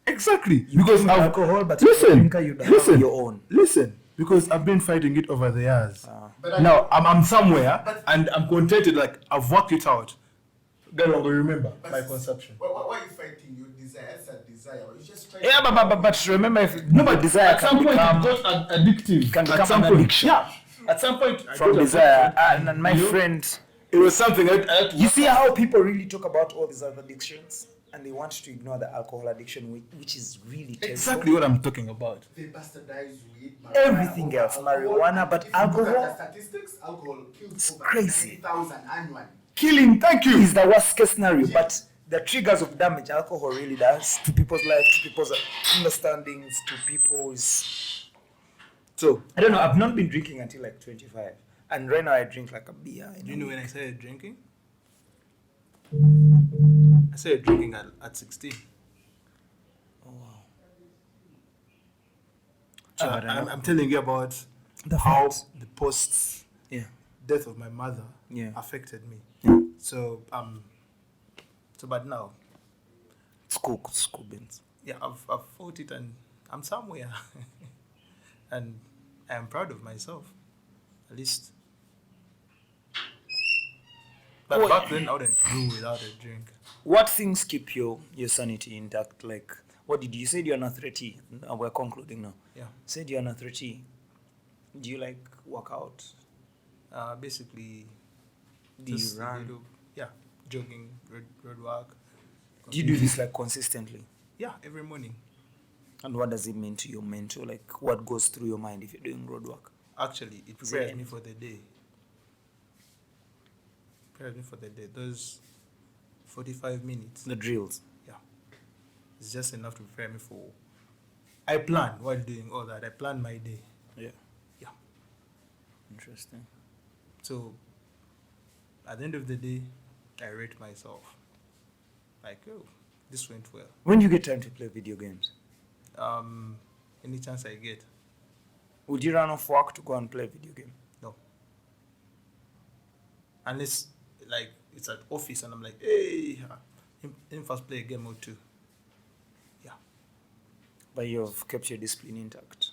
Exactly. Because drink alcohol, but listen, you're a drinker, you don't have listen, your own. Listen. because I've been fighting it over the years. But Now I'm somewhere But- and I'm contented. Like I've worked it out. Then I will remember But my conception. Why are you fighting your desire? That's a desire. You just try. Yeah, but remember, if No, but desire at some can point become it got addictive. can At become some an point, addiction. yeah. At some point, I from got desire, addicted. and my You know, friend, it was something I had to you see how people really talk about all these other addictions, and they want to ignore the alcohol addiction, which is really terrible. exactly what I'm talking about. They bastardize weed, Everything else, alcohol, marijuana, and but if you look at alcohol- the statistics, alcohol kills It's over crazy. 90,000 annually. Killing, thank you. Is the worst case scenario, but the triggers of damage alcohol really does to people's life, to people's understandings, to people's. So I don't know. I've not been drinking until like 25, and right now I drink like a beer. Do you know when I started drinking? I started drinking at 16. Oh wow. I'm telling you about The how facts. the post Yeah. death of my mother Yeah. affected me. So but now, School beans. yeah, I've fought it and I'm somewhere, and I am proud of myself, at least. But Well- back then I wouldn't do without a drink. What things keep your sanity intact? Like, what did you say? You're not 30. We're concluding now. Yeah. Said you're not 30. Do you like work out? Basically, Do you just a run? little- yeah, jogging, road walk. Do you do this like consistently? Yeah, every morning. And what does it mean to your mental? Like, what goes through your mind if you're doing road work? Actually, it Is prepares it- me for the day. Prepares me for the day. Those 45 minutes. The drills. Yeah. It's just enough to prepare me for. I plan while doing all that. I plan my day. Yeah. Yeah. Interesting. So, at the end of the day, I rate myself. Like, oh, this went well. When do you get time to play video games? Any chance I get. Would you run off work to go and play video game? No. Unless, like, it's at office and I'm like, hey, let me first play a game or two. Yeah. But you've kept your discipline intact.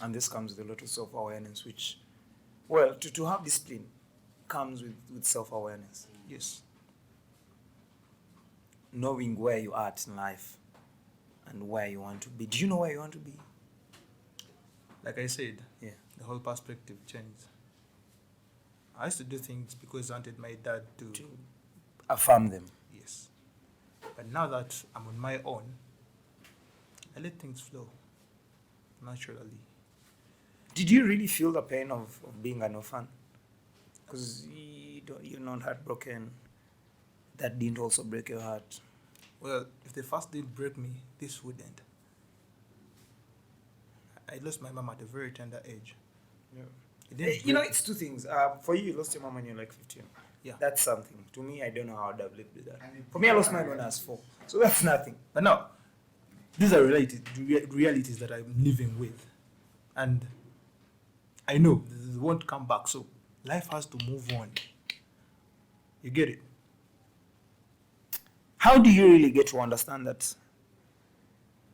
And this comes with a lot of self-awareness, which, well, to have discipline comes with self-awareness. Yes. Knowing where you are in life and where you want to be. Do you know where you want to be? Like I said, Yeah. the whole perspective changed. I used to do things because I wanted my dad to. To affirm them. Yes. But now that I'm on my own, I let things flow naturally. Did you really feel the pain of being an orphan? Because you're not heartbroken. That didn't also break your heart. Well, if the first didn't break me, this wouldn't. I lost my mom at a very tender age. Yeah. It didn't You know, break- it's two things. For you, you lost your mom when you're like 15. Yeah. That's something. To me, I don't know how I'd have lived with that. And it- For me, I lost mine when I was 4. So that's nothing. But now, these are realities that I'm living with. And I know they won't come back. So life has to move on. You get it? How do you really get to understand that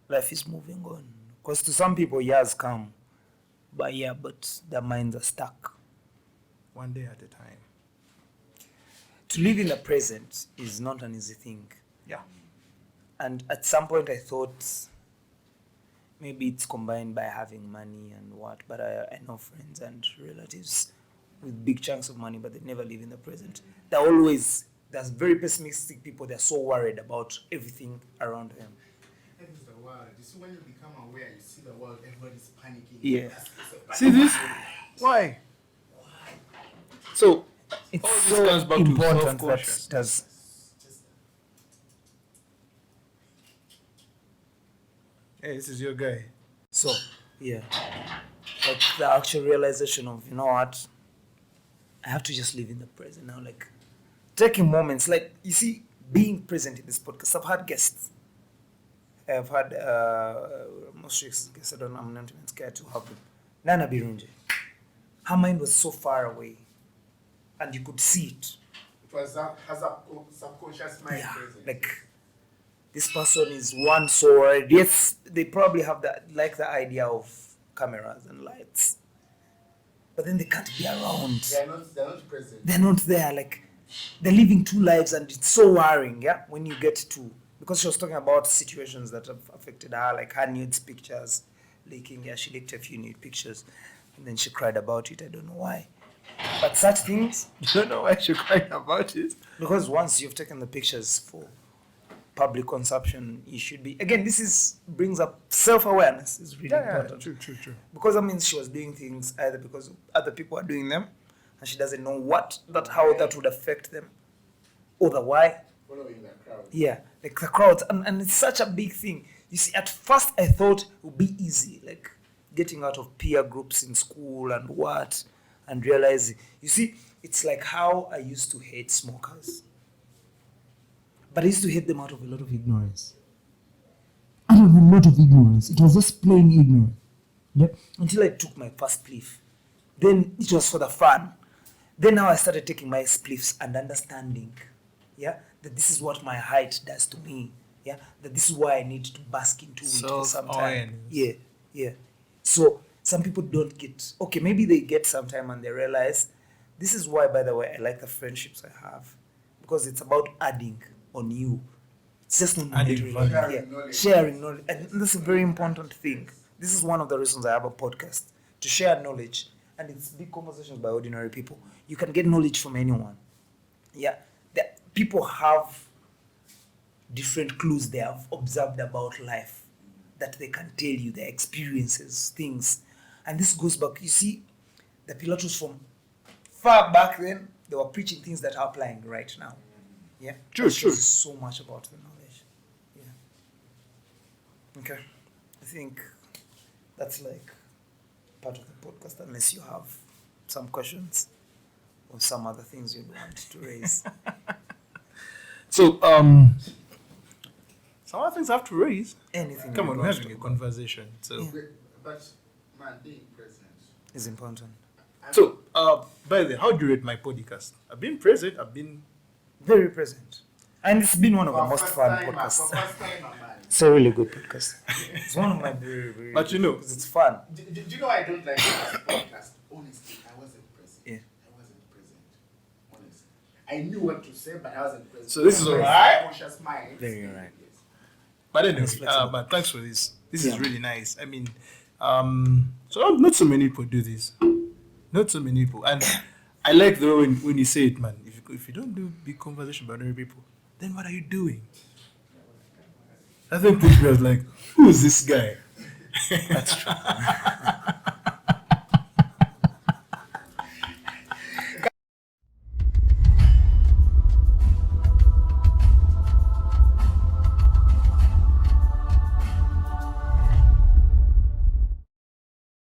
life is moving on? Because to some people, years come, but their minds are stuck. One day at a time. To live in the present is not an easy thing. Yeah. And at some point, I thought maybe it's combined by having money and what, but I know friends and relatives with big chunks of money, but they never live in the present. There's very pessimistic people. They're so worried about everything around them. That is the world. You see, when you become aware, you see the world, everybody's panicking. Yeah. See this? Why? So, It's all this so comes back to important self-conscious. that does. Just hey, this is your guy. So, yeah. Like the actual realization of, you know what? I have to just live in the present now. Like, taking moments, like, you see, being present in this podcast. I've had guests. I've had most guests, I'm not even scared to have them. Nana Birunje. Her mind was so far away. And you could see it. it was has a subconscious mind Yeah, present. like this person is one so worried. Yes, they probably have the idea of cameras and lights, but then they can't be around. They're not present. They're not there. Like, they're living two lives, and it's so worrying. Yeah, when you get to, because she was talking about situations that have affected her, like her nudes pictures leaking. Yeah, she leaked a few nude pictures, and then she cried about it. I don't know why, but such things. You don't know why she cried about it? Because once you've taken the pictures for public consumption, you should be, again, brings up self-awareness is really important. True. Because that means she was doing things either because other people are doing them and she doesn't know how that would affect them, or the why. Following the crowd. Yeah, like the crowds, and it's such a big thing. You see, at first I thought it would be easy, like getting out of peer groups in school and realizing, you see, it's like how I used to hate smokers. But I used to hate them out of a lot of ignorance. Out of a lot of ignorance. It was just plain ignorance. Yeah? Until I took my first spliff. Then it was for the fun. Then now I started taking my spliffs and understanding, yeah, that this is what my height does to me. Yeah, that this is why I need to bask into it for some time. Yeah. So some people don't get, okay, maybe they get some time and they realize, this is why, by the way, I like the friendships I have. Because it's about adding on you. It's just not Adding value. Sharing knowledge. And that's a very important thing. This is one of the reasons I have a podcast, to share knowledge. And it's big conversations by ordinary people. You can get knowledge from anyone. Yeah. People have different clues they have observed about life that they can tell you, their experiences, things. And this goes back, you see, the Pilatus from far back then, they were preaching things that are applying right now. Yeah? True. So much about the knowledge. Yeah. Okay. I think that's like part of the podcast, unless you have some questions or some other things you'd want to raise. So, some other things I have to raise. Anything. Come you on, we're want having to a talk conversation. So, Yeah. But man, being present. about is important. so by the way, how do you rate my podcast? I've been present. I've been Very present. And it's been one of the most fun podcasts. It's a really good podcast. It's one of my very, very But you know- because it's fun. Do you know I don't like this podcast? Honestly, I wasn't present. Yeah. I wasn't present. Honestly. I knew what to say, but I wasn't present. So this is My alright? Conscious mind. Very alright. Yes. But anyway, It's flexible. but thanks for this. This Yeah. is really nice. I mean, so not so many people do this. Not so many people. And I like the way when you say it, man. If you don't do big conversation about other people, then what are you doing? I think people are like, who is this guy? That's true.